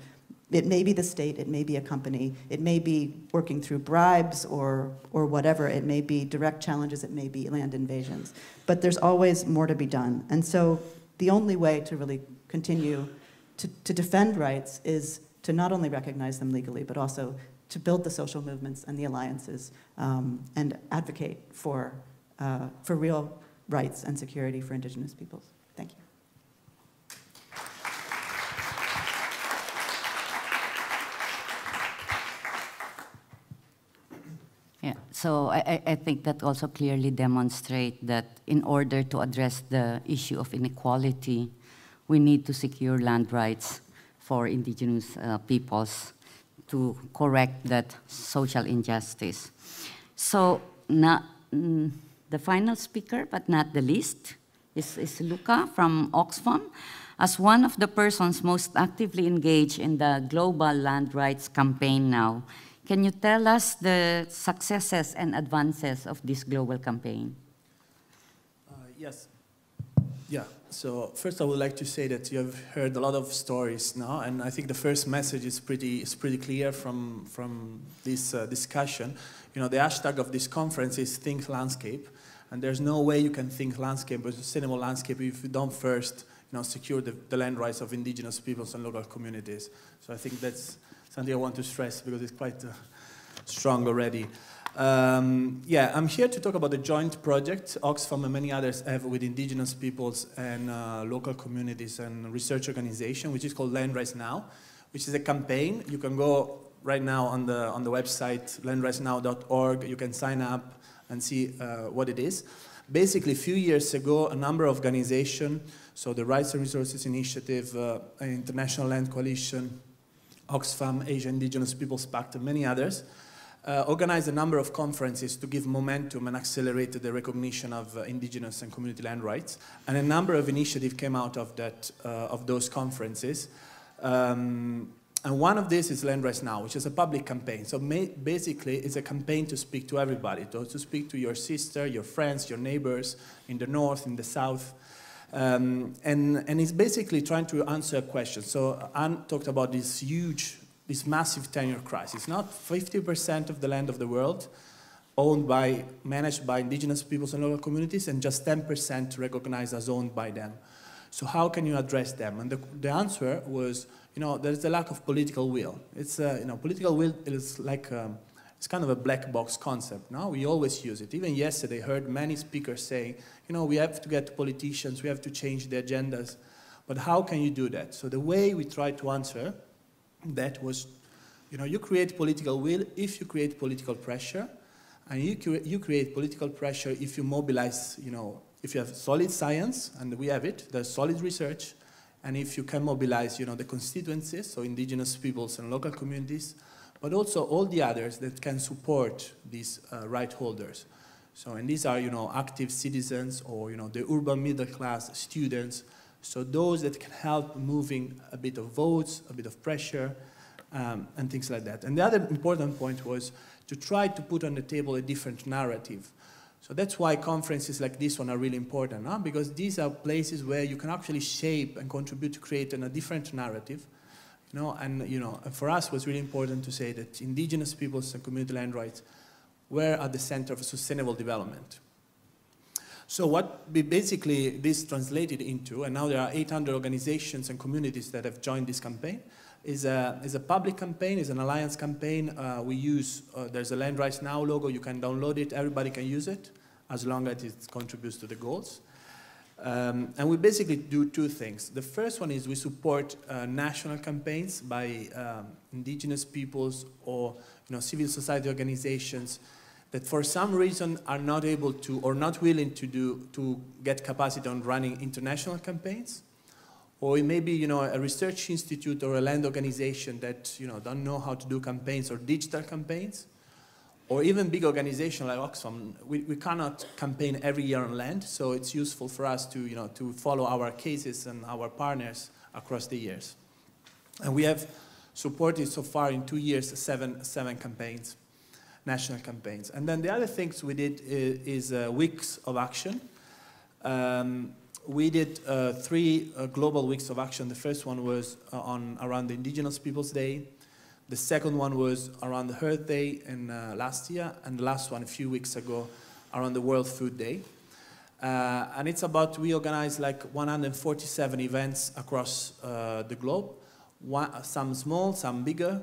It may be the state, it may be a company, it may be working through bribes or whatever, it may be direct challenges, it may be land invasions. But there's always more to be done. And so the only way to really continue to defend rights is to not only recognize them legally, but also to build the social movements and the alliances and advocate for real rights and security for indigenous peoples. Thank you. Yeah, so I think that also clearly demonstrates that in order to address the issue of inequality, we need to secure land rights for indigenous peoples to correct that social injustice. So now, the final speaker, but not the least, is Luca from Oxfam. As one of the persons most actively engaged in the global land rights campaign now, can you tell us the successes and advances of this global campaign? Yes. Yeah, so first I would like to say that you have heard a lot of stories now, and I think the first message is pretty clear from this discussion. You know, the hashtag of this conference is Think Landscape, and there's no way you can think landscape or sustainable landscape if you don't first, you know, secure the land rights of indigenous peoples and local communities. So I think that's something I want to stress because it's quite strong already. Yeah, I'm here to talk about the joint project Oxfam and many others have with indigenous peoples and local communities and research organization, which is called Land Rights Now, which is a campaign. You can go right now on the website landrightsnow.org. You can sign up and see what it is. Basically, a few years ago, a number of organizations, so the Rights and Resources Initiative, International Land Coalition, Oxfam, Asia Indigenous Peoples Pact, and many others, organized a number of conferences to give momentum and accelerate the recognition of indigenous and community land rights. And a number of initiatives came out of that, of those conferences. And one of these is Land Rights Now, which is a public campaign. So basically, it's a campaign to speak to everybody, to speak to your sister, your friends, your neighbors in the north, in the south. And it's basically trying to answer a question. So Anne talked about this massive tenure crisis. Not 50% of the land of the world managed by indigenous peoples and local communities, and just 10% recognized as owned by them. So how can you address them? And the answer was, you know, there's a lack of political will. It's, you know, political will is like, it's kind of a black box concept, no? We always use it. Even yesterday, I heard many speakers saying, you know, we have to get politicians, we have to change the agendas. But how can you do that? So the way we tried to answer that was, you know, you create political will if you create political pressure, and you create political pressure if you mobilize, you know, if you have solid science, and we have it, there's solid research, and if you can mobilize, you know, the constituencies, so indigenous peoples and local communities, but also all the others that can support these right holders. So, and these are, you know, active citizens or, you know, the urban middle class students. So those that can help moving a bit of votes, a bit of pressure, and things like that. And the other important point was to try to put on the table a different narrative. So that's why conferences like this one are really important, huh? Because these are places where you can actually shape and contribute to create a different narrative. You know, and you know, for us it was really important to say that indigenous peoples and community land rights were at the center of sustainable development. So what basically this translated into, and now there are 800 organizations and communities that have joined this campaign, is a public campaign, is an alliance campaign. We use, there's a Land Rights Now logo, you can download it, everybody can use it, as long as it contributes to the goals. And we basically do two things. The first one is we support national campaigns by indigenous peoples or, you know, civil society organizations that for some reason are not able to or not willing to get capacity on running international campaigns. Or it may be, you know, a research institute or a land organization that, you know, don't know how to do campaigns or digital campaigns. Or even big organizations like Oxfam, we cannot campaign every year on land, so it's useful for us to, you know, to follow our cases and our partners across the years. And we have supported so far in 2 years seven campaigns, national campaigns. And then the other things we did is weeks of action. We did 3 global weeks of action. The first one was around the Indigenous Peoples Day. The second one was around the Earth Day last year, and the last one a few weeks ago around the World Food Day. And it's about, we organized like 147 events across the globe, some small, some bigger.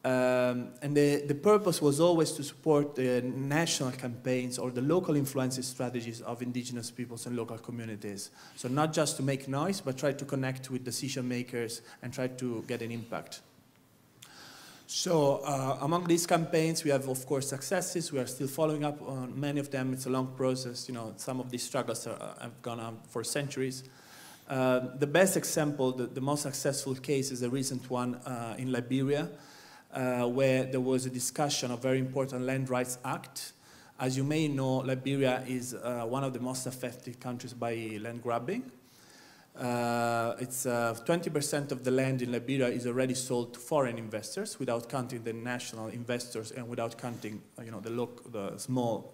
And the purpose was always to support the national campaigns or the local influences strategies of indigenous peoples and local communities. So not just to make noise, but try to connect with decision makers and try to get an impact. So among these campaigns, we have, of course, successes. We are still following up on many of them. It's a long process. You know, some of these struggles have gone on for centuries. The best example, the most successful case is the recent one in Liberia, where there was a discussion of very important Land Rights Act. As you may know, Liberia is one of the most affected countries by land grabbing. It's 20% of the land in Liberia is already sold to foreign investors without counting the national investors and without counting the small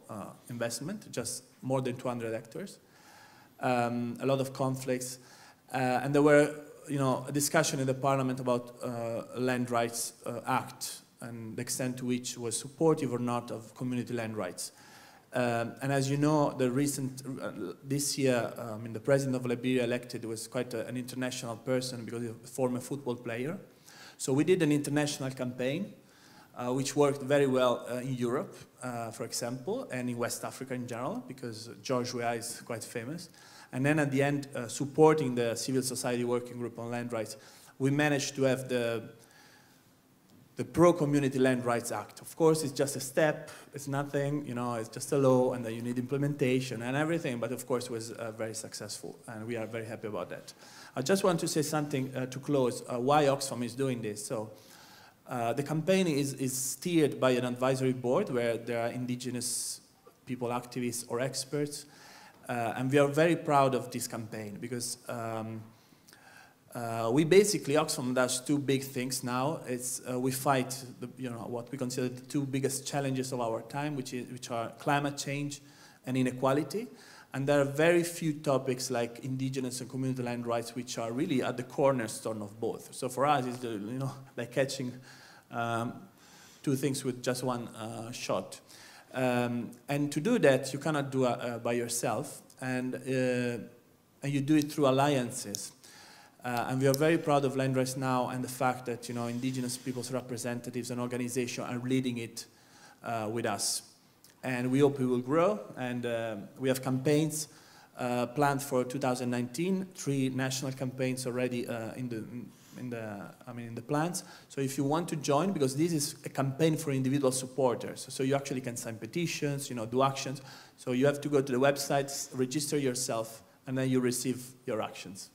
investment, just more than 200 hectares. A lot of conflicts, and there were a discussion in the parliament about Land Rights Act and the extent to which was supportive or not of community land rights. And as you know, this year, the president of Liberia elected was quite an international person because he's a former football player. So we did an international campaign, which worked very well in Europe, for example, and in West Africa in general, because George Weah is quite famous. And then at the end, supporting the civil society working group on land rights, we managed to have the Pro-Community Land Rights Act. Of course, it's just a step, it's nothing, it's just a law, and then you need implementation and everything, but of course it was very successful, and we are very happy about that. I just want to say something to close, why Oxfam is doing this. So, the campaign is steered by an advisory board where there are indigenous people, activists, or experts, and we are very proud of this campaign because we basically, Oxfam does two big things now. It's we fight what we consider the two biggest challenges of our time, which are climate change and inequality. And there are very few topics like indigenous and community land rights which are really at the cornerstone of both. So for us, it's like catching two things with just one shot. And to do that, you cannot do it by yourself, and you do it through alliances. And we are very proud of Land Rights Now and the fact that indigenous peoples representatives and organizations are leading it with us. And we hope we will grow. And we have campaigns planned for 2019. 3 national campaigns already in the plans. So if you want to join, because this is a campaign for individual supporters, so you actually can sign petitions, do actions. So you have to go to the websites, register yourself, and then you receive your actions.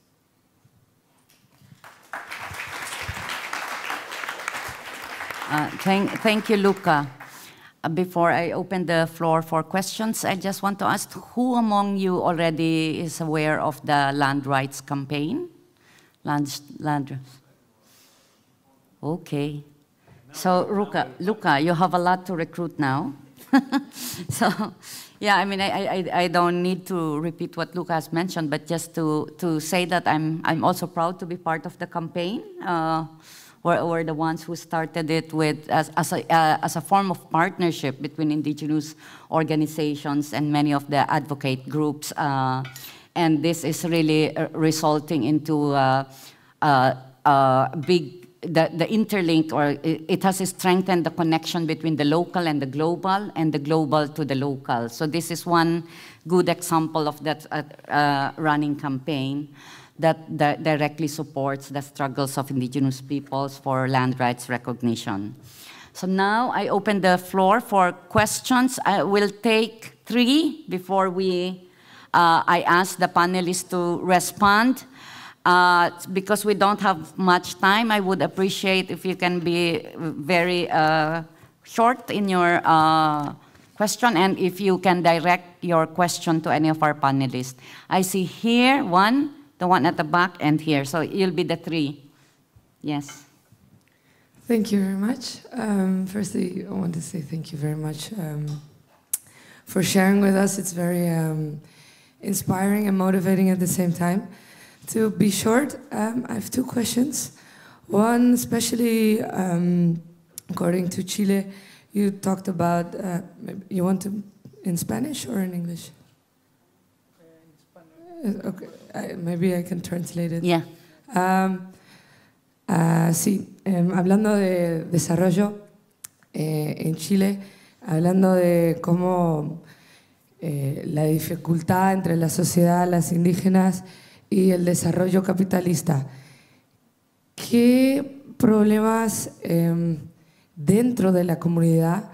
Thank you, Luca. Before I open the floor for questions, I just want to ask, who among you already is aware of the land rights campaign? Okay. So, Luca, you have a lot to recruit now. So, yeah, I don't need to repeat what Luca has mentioned, but just to say that I'm also proud to be part of the campaign. We're the ones who started it with as a form of partnership between indigenous organizations and many of the advocate groups, and this is really resulting into the interlink, or it has strengthened the connection between the local and the global to the local. So this is one good example of that running campaign that directly supports the struggles of indigenous peoples for land rights recognition. So now I open the floor for questions. I will take 3 before I ask the panelists to respond. Because we don't have much time, I would appreciate if you can be very short in your question, and if you can direct your question to any of our panelists. I see here one, the one at the back, and here. So you'll be the 3. Yes. Thank you very much. Firstly, I want to say thank you very much for sharing with us. It's very inspiring and motivating at the same time. To be short, I have 2 questions. One, especially according to Chile, you talked about, you want to, in Spanish or in English? Okay, maybe I can translate it. Yeah. Sí, hablando de desarrollo en Chile, hablando de cómo la dificultad entre la sociedad, las indígenas y el desarrollo capitalista. ¿Qué problemas dentro de la comunidad,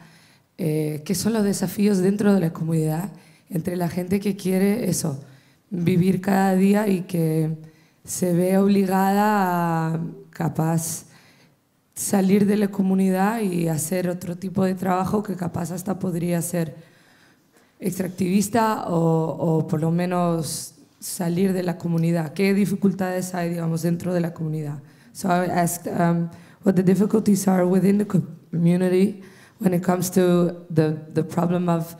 qué son los desafíos dentro de la comunidad entre la gente que quiere eso, vivir cada día y que se ve obligada a, capaz, salir de la comunidad y hacer otro tipo de trabajo que capaz hasta podría ser extractivista o por lo menos salir de la comunidad. ¿Qué dificultades hay, digamos, dentro de la comunidad? So I asked what the difficulties are within the community when it comes to the problem of,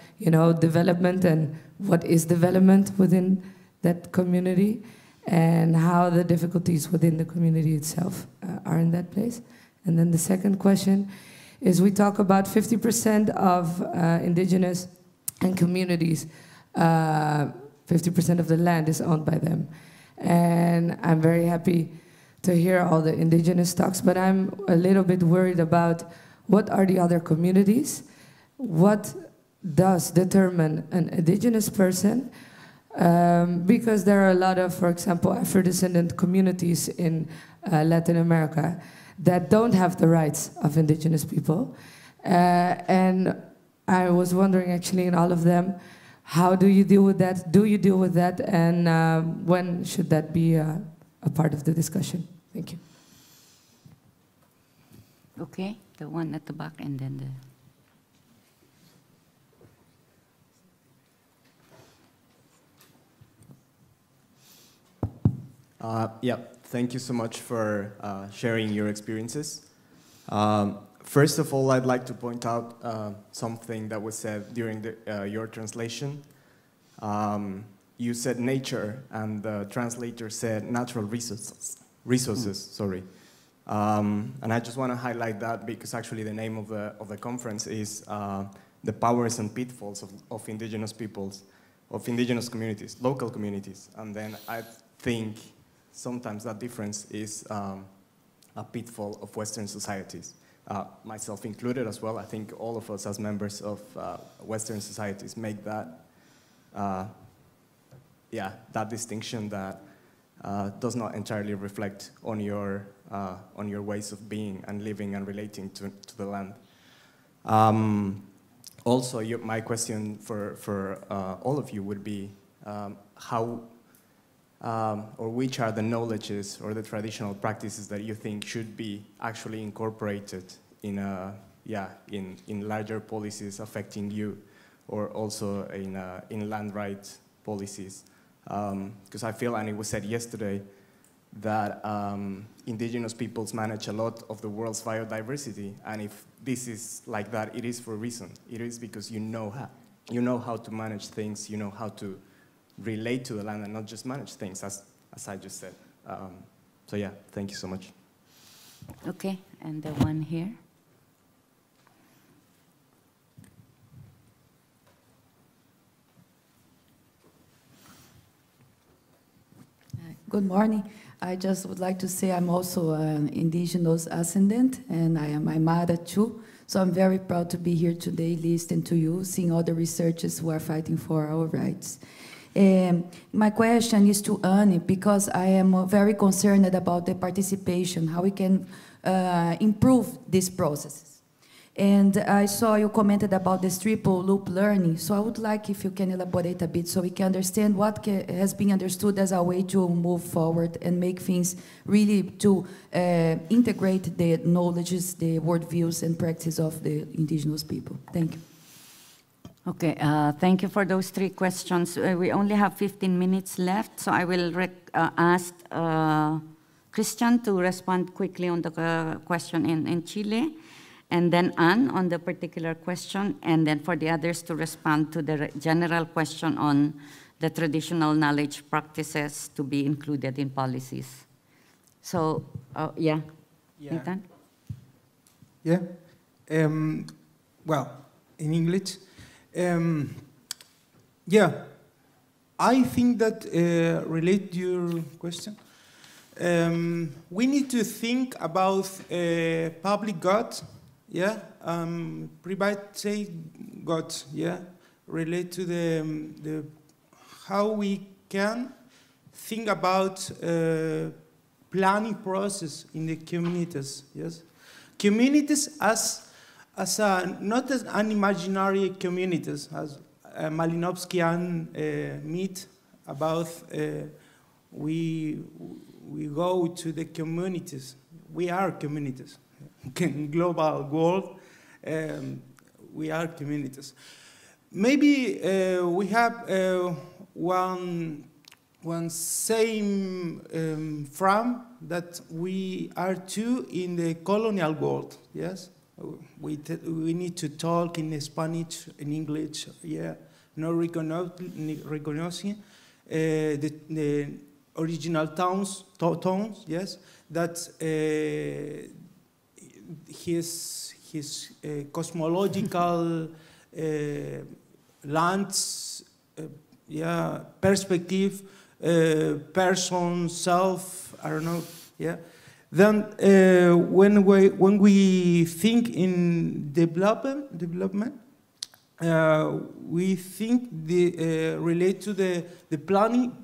development and what is development within that community, and how the difficulties within the community itself are in that place. And then the second question is, we talk about 50% of indigenous and communities, 50% of the land is owned by them. And I'm very happy to hear all the indigenous talks, but I'm a little bit worried about what are the other communities, what does determine an indigenous person, because there are a lot of, for example, Afro-descendant communities in Latin America that don't have the rights of indigenous people. And I was wondering, actually, in all of them, how do you deal with that? Do you deal with that? And when should that be a part of the discussion? Thank you. Okay, the one at the back and then the... Yeah, thank you so much for sharing your experiences. First of all, I'd like to point out something that was said during your translation. You said nature, and the translator said natural resources. Sorry. And I just want to highlight that because actually the name of the conference is the powers and pitfalls of indigenous peoples, of indigenous communities, local communities. And then I think sometimes that difference is a pitfall of Western societies, myself included as well. I think all of us as members of Western societies make that, that distinction that does not entirely reflect on your ways of being and living and relating to the land. Also, my question for all of you would be how or which are the knowledges or the traditional practices that you think should be actually incorporated in larger policies affecting you, or also in land rights policies? Because I feel, and it was said yesterday, that indigenous peoples manage a lot of the world's biodiversity, and if this is like that, it is for a reason. It is because you know how to manage things, you know how to relate to the land and not just manage things, as I just said. So yeah, thank you so much. Okay, and the one here. Good morning. I just would like to say I'm also an indigenous ascendant, and I am Aymara too. So I'm very proud to be here today, listening to you, seeing all the researchers who are fighting for our rights. My question is to Annie, because I am very concerned about the participation, how we can improve these processes. And I saw you commented about this triple loop learning, so I would like if you can elaborate a bit so we can understand what has been understood as a way to move forward and make things really to integrate the knowledges, the worldviews and practices of the indigenous people. Thank you. Okay, thank you for those three questions. We only have 15 minutes left, so I will ask Christian to respond quickly on the question in Chile, and then Anne on the particular question, and then for the others to respond to the general question on the traditional knowledge practices to be included in policies. So, Nathan? Yeah. Well, in English. I think that relate to your question. We need to think about public God, private God, relate to the how we can think about planning process in the communities. Yes, communities as not as an imaginary communities, as Malinowski and Mead about we we go to the communities. We are communities. In global world, we are communities. Maybe we have one same frame that we are too in the colonial world. Yes, we need to talk in Spanish, in English. Yeah, no recognizing the original tones. Yes, that his cosmological lands, perspective, person, self, I don't know, yeah. Then when we think in development, we think relate to the planning,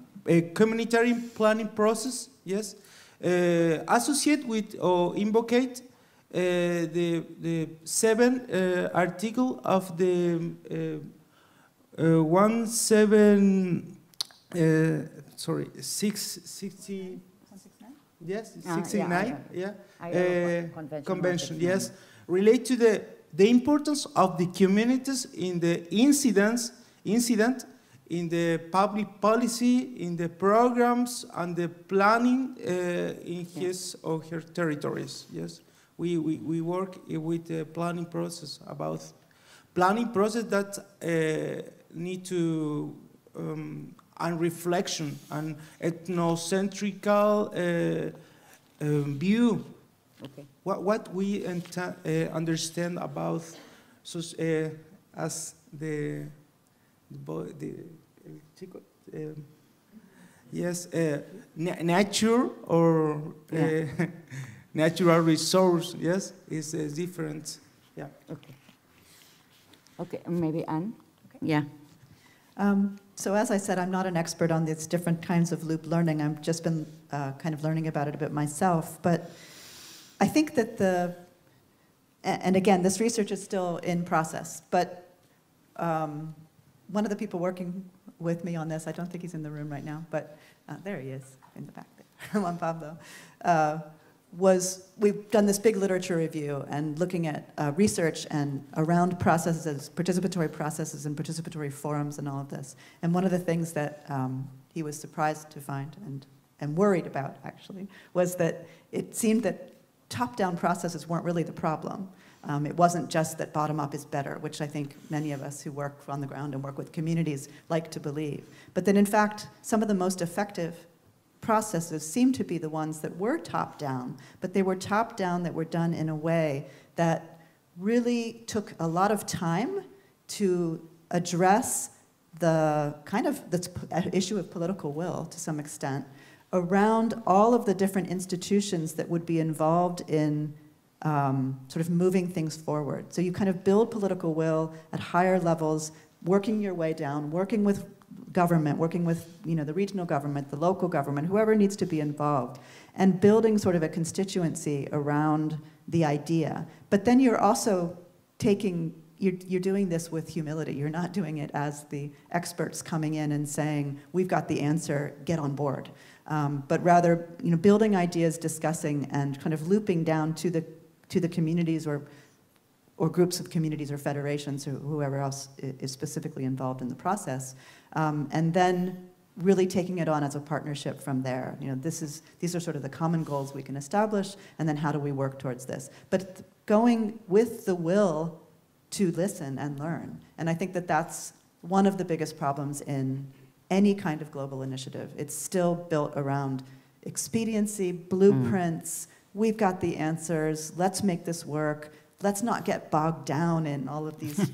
communitary planning process, yes, associate with or invocate the 7th article of the 669. Yes, 69. Yeah. Convention. Yes, relate to the importance of the communities in the incident in the public policy, in the programs and the planning in his or her territories. Yes, we work with the planning process that need to and reflection and ethnocentrical view. Okay. What we understand about as the nature or natural resource. Yes, is different. Yeah. Okay. Okay, maybe Anne. Okay. Yeah. So as I said, I'm not an expert on these different kinds of loop learning. I've just been kind of learning about it a bit myself. But I think that and again, this research is still in process, but one of the people working with me on this, I don't think he's in the room right now, but there he is in the back there, Juan Pablo, we've done this big literature review and looking at research and around processes, participatory processes and participatory forums and all of this. And one of the things that he was surprised to find and worried about, actually, was that it seemed that top-down processes weren't really the problem. It wasn't just that bottom-up is better, which I think many of us who work on the ground and work with communities like to believe. But that, in fact, some of the most effective processes seem to be the ones that were top-down, but they were top-down that were done in a way that really took a lot of time to address the kind of the issue of political will, to some extent, around all of the different institutions that would be involved in sort of moving things forward. So you kind of build political will at higher levels, working your way down, working with government, working with the regional government, the local government, whoever needs to be involved, and building sort of a constituency around the idea. But then you're also you're doing this with humility. You're not doing it as the experts coming in and saying, we've got the answer, get on board. But rather, building ideas, discussing, and kind of looping down to the communities or groups of communities or federations or whoever else is specifically involved in the process, and then really taking it on as a partnership from there. These are sort of the common goals we can establish, and then how do we work towards this? But going with the will to listen and learn. And I think that that's one of the biggest problems in any kind of global initiative. It's still built around expediency, blueprints, we've got the answers, let's make this work, let's not get bogged down in all of these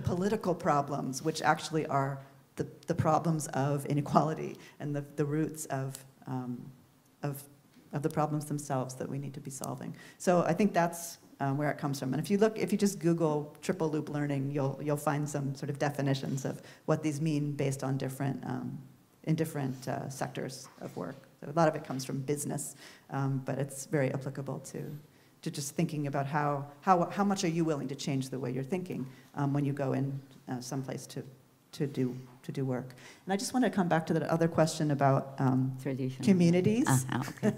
political problems, which actually are the problems of inequality and the roots of the problems themselves that we need to be solving. So I think that's where it comes from. And if you just Google triple loop learning, you'll find some sort of definitions of what these mean based on different sectors of work. So a lot of it comes from business, but it's very applicable to just thinking about how much are you willing to change the way you're thinking when you go in someplace to to do work. And I just want to come back to that other question about communities. Okay.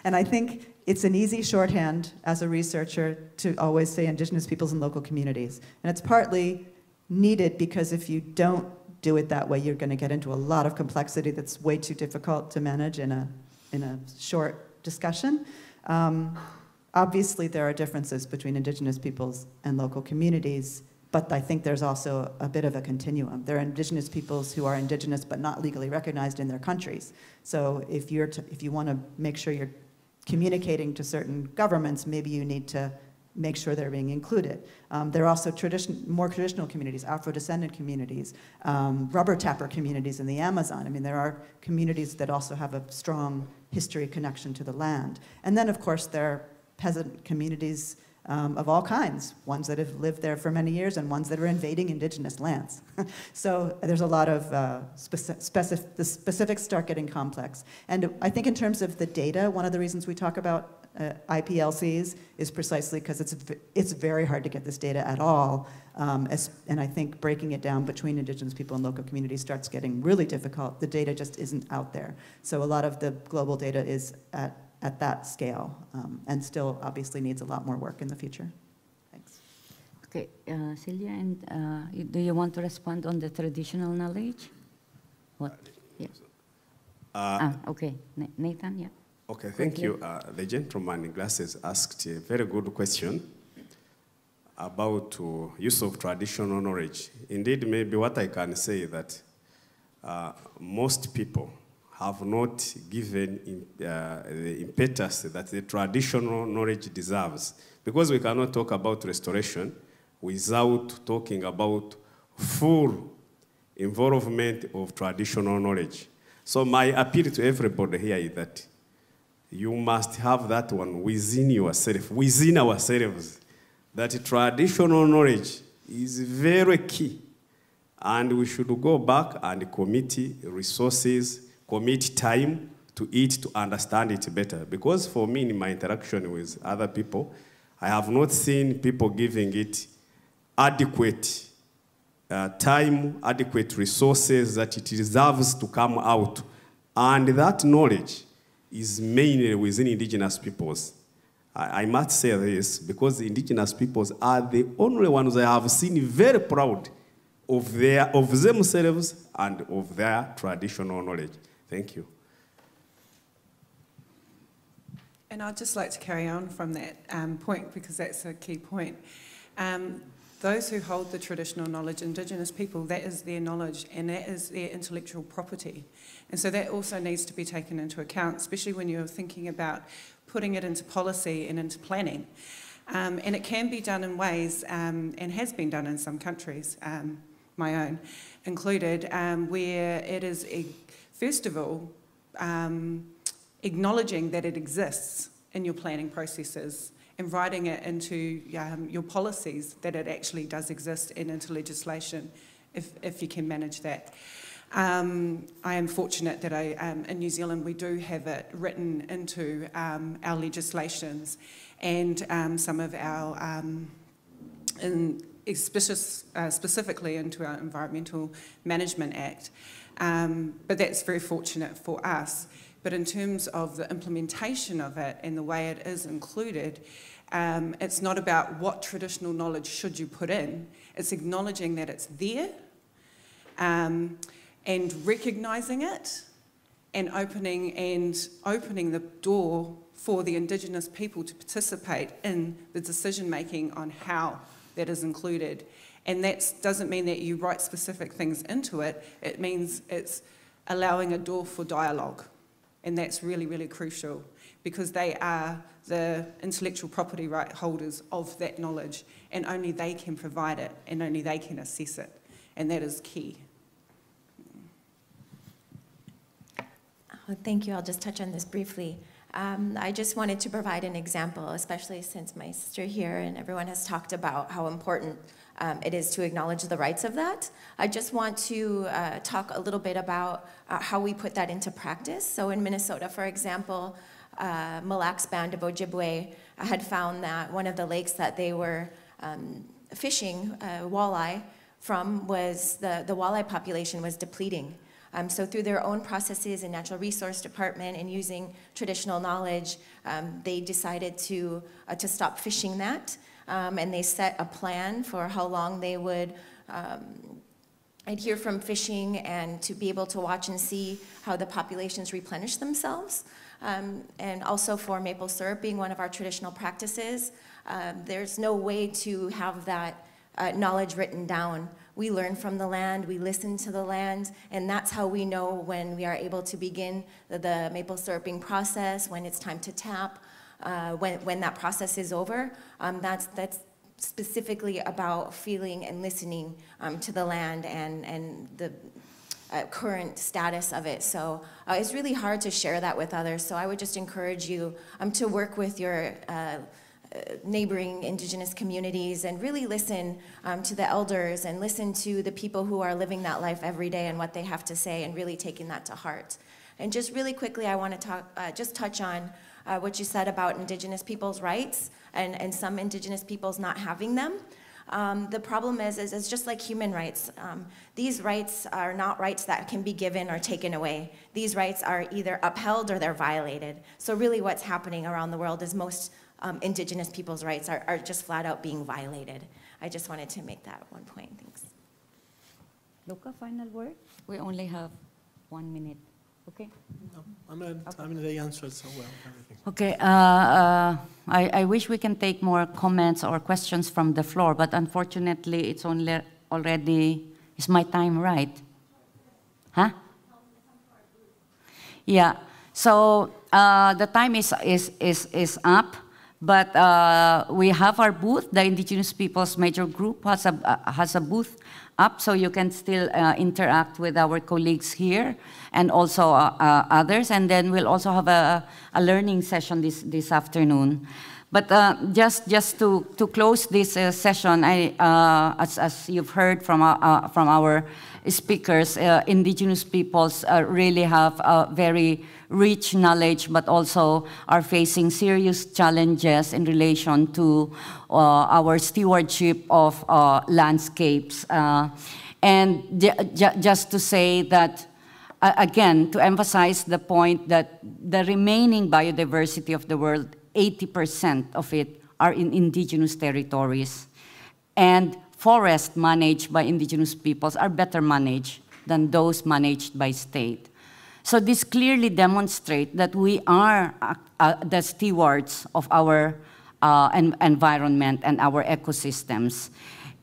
And I think it's an easy shorthand as a researcher to always say Indigenous peoples and local communities. And it's partly needed because if you don't do it that way, you're going to get into a lot of complexity that's way too difficult to manage in a short discussion. Obviously, there are differences between Indigenous peoples and local communities, but I think there's also a bit of a continuum. There are Indigenous peoples who are Indigenous but not legally recognized in their countries. So if you want to make sure you're communicating to certain governments, maybe you need to make sure they're being included. There are also more traditional communities, Afro-descendant communities, rubber tapper communities in the Amazon. I mean, there are communities that also have a strong history connection to the land. And then, of course, there are peasant communities of all kinds, ones that have lived there for many years and ones that are invading indigenous lands. So there's a lot of the specifics start getting complex. And I think in terms of the data, one of the reasons we talk about IPLCs is precisely because it's very hard to get this data at all. And I think breaking it down between Indigenous people and local communities starts getting really difficult. The data just isn't out there. So a lot of the global data is at that scale, and still obviously needs a lot more work in the future. Thanks. Okay, Celia, and do you want to respond on the traditional knowledge? What? Yeah. Okay, Nathan, yeah. Okay, thank you. The gentleman in glasses asked a very good question about use of traditional knowledge. Indeed, maybe what I can say is that most people have not given the impetus that the traditional knowledge deserves. Because we cannot talk about restoration without talking about full involvement of traditional knowledge. So my appeal to everybody here is that you must have that one within yourself, within ourselves, that traditional knowledge is very key. And we should go back and commit resources, commit time to it to understand it better. Because for me, in my interaction with other people, I have not seen people giving it adequate time, adequate resources that it deserves to come out. And that knowledge is mainly within Indigenous peoples. I must say this because the Indigenous peoples are the only ones I have seen very proud of themselves and of their traditional knowledge. Thank you. And I'd just like to carry on from that point because that's a key point. Those who hold the traditional knowledge, Indigenous people, that is their knowledge and that is their intellectual property. And so that also needs to be taken into account, especially when you're thinking about putting it into policy and into planning. And it can be done in ways, and has been done in some countries, my own included, where it is, first of all, acknowledging that it exists in your planning processes and writing it into your policies that it actually does exist and into legislation, if you can manage that. I am fortunate that in New Zealand we do have it written into our legislations and some of our, specifically into our Environmental Management Act. But that's very fortunate for us. But in terms of the implementation of it and the way it is included, it's not about what traditional knowledge should you put in. It's acknowledging that it's there and recognising it and opening the door for the Indigenous people to participate in the decision-making on how that is included. And that doesn't mean that you write specific things into it. It means it's allowing a door for dialogue. And that's really, really crucial because they are the intellectual property right holders of that knowledge and only they can provide it and only they can assess it. And that is key. Oh, thank you. I'll just touch on this briefly. I just wanted to provide an example, especially since my sister here and everyone has talked about how important it is to acknowledge the rights of that. I just want to talk a little bit about how we put that into practice. So in Minnesota, for example, Mille Lacs Band of Ojibwe had found that one of the lakes that they were fishing walleye from was the walleye population was depleting. So through their own processes in Natural Resource Department and using traditional knowledge, they decided to stop fishing that. And they set a plan for how long they would adhere from fishing and to be able to watch and see how the populations replenish themselves. And also for maple syrup being one of our traditional practices, there's no way to have that knowledge written down. We learn from the land, we listen to the land, and that's how we know when we are able to begin the maple syruping process, when it's time to tap, when that process is over. That's specifically about feeling and listening to the land and the current status of it. So it's really hard to share that with others. So I would just encourage you to work with your neighboring Indigenous communities and really listen to the elders and listen to the people who are living that life every day and what they have to say and really taking that to heart. And just really quickly, I want to just touch on what you said about Indigenous peoples' rights and some Indigenous peoples not having them. The problem is just like human rights. These rights are not rights that can be given or taken away. These rights are either upheld or they're violated. So really what's happening around the world is most Indigenous people's rights are just flat out being violated. I just wanted to make that one point. Thanks. Luca, final word? We only have 1 minute. Okay? No, they answered so well. Everything. Okay. I wish we can take more comments or questions from the floor, but unfortunately, it's already. Is my time right? Huh? Yeah. So the time is up. But we have our booth. The Indigenous Peoples Major Group has a booth up, so you can still interact with our colleagues here and also others. And then we'll also have a learning session this afternoon. But just to close this session, as you've heard from our speakers, Indigenous peoples really have a very rich knowledge, but also are facing serious challenges in relation to our stewardship of landscapes. And just to say that, again, to emphasize the point that the remaining biodiversity of the world, 80% of it are in indigenous territories. And forests managed by indigenous peoples are better managed than those managed by state. So this clearly demonstrates that we are the stewards of our environment and our ecosystems.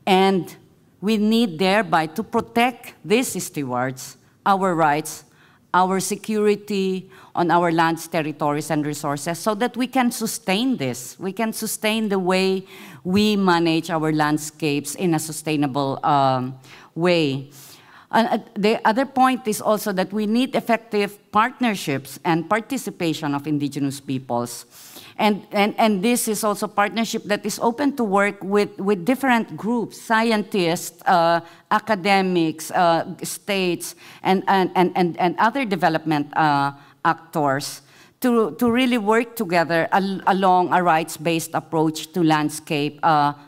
And we need thereby to protect these stewards, our rights, our security on our lands, territories, and resources so that we can sustain this. We can sustain the way we manage our landscapes in a sustainable way. The other point is also that we need effective partnerships and participation of indigenous peoples. And this is also partnership that is open to work with different groups, scientists, academics, states, and other development actors to really work together along a rights-based approach to landscape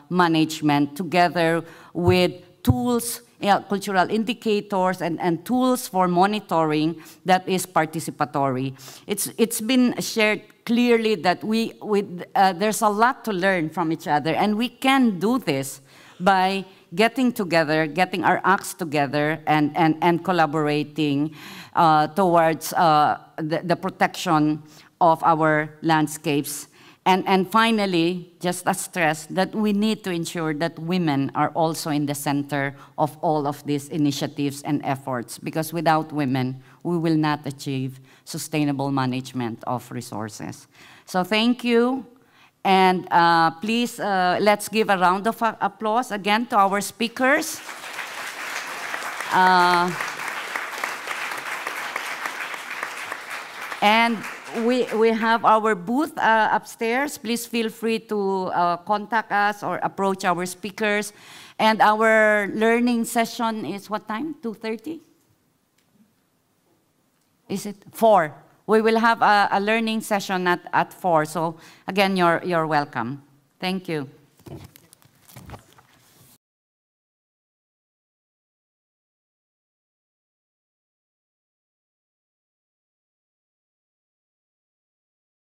management, together with tools, cultural indicators, and tools for monitoring that is participatory. It's been shared clearly that there's a lot to learn from each other, and we can do this by getting together, getting our acts together, and collaborating towards the protection of our landscapes. And finally, just a stress that we need to ensure that women are also in the center of all of these initiatives and efforts, because without women, we will not achieve sustainable management of resources. So thank you. And please, let's give a round of applause again to our speakers. And we have our booth upstairs. Please feel free to contact us or approach our speakers. And our learning session is what time? 2:30? Is it 4? We will have a learning session at 4. So again, you're welcome. Thank you.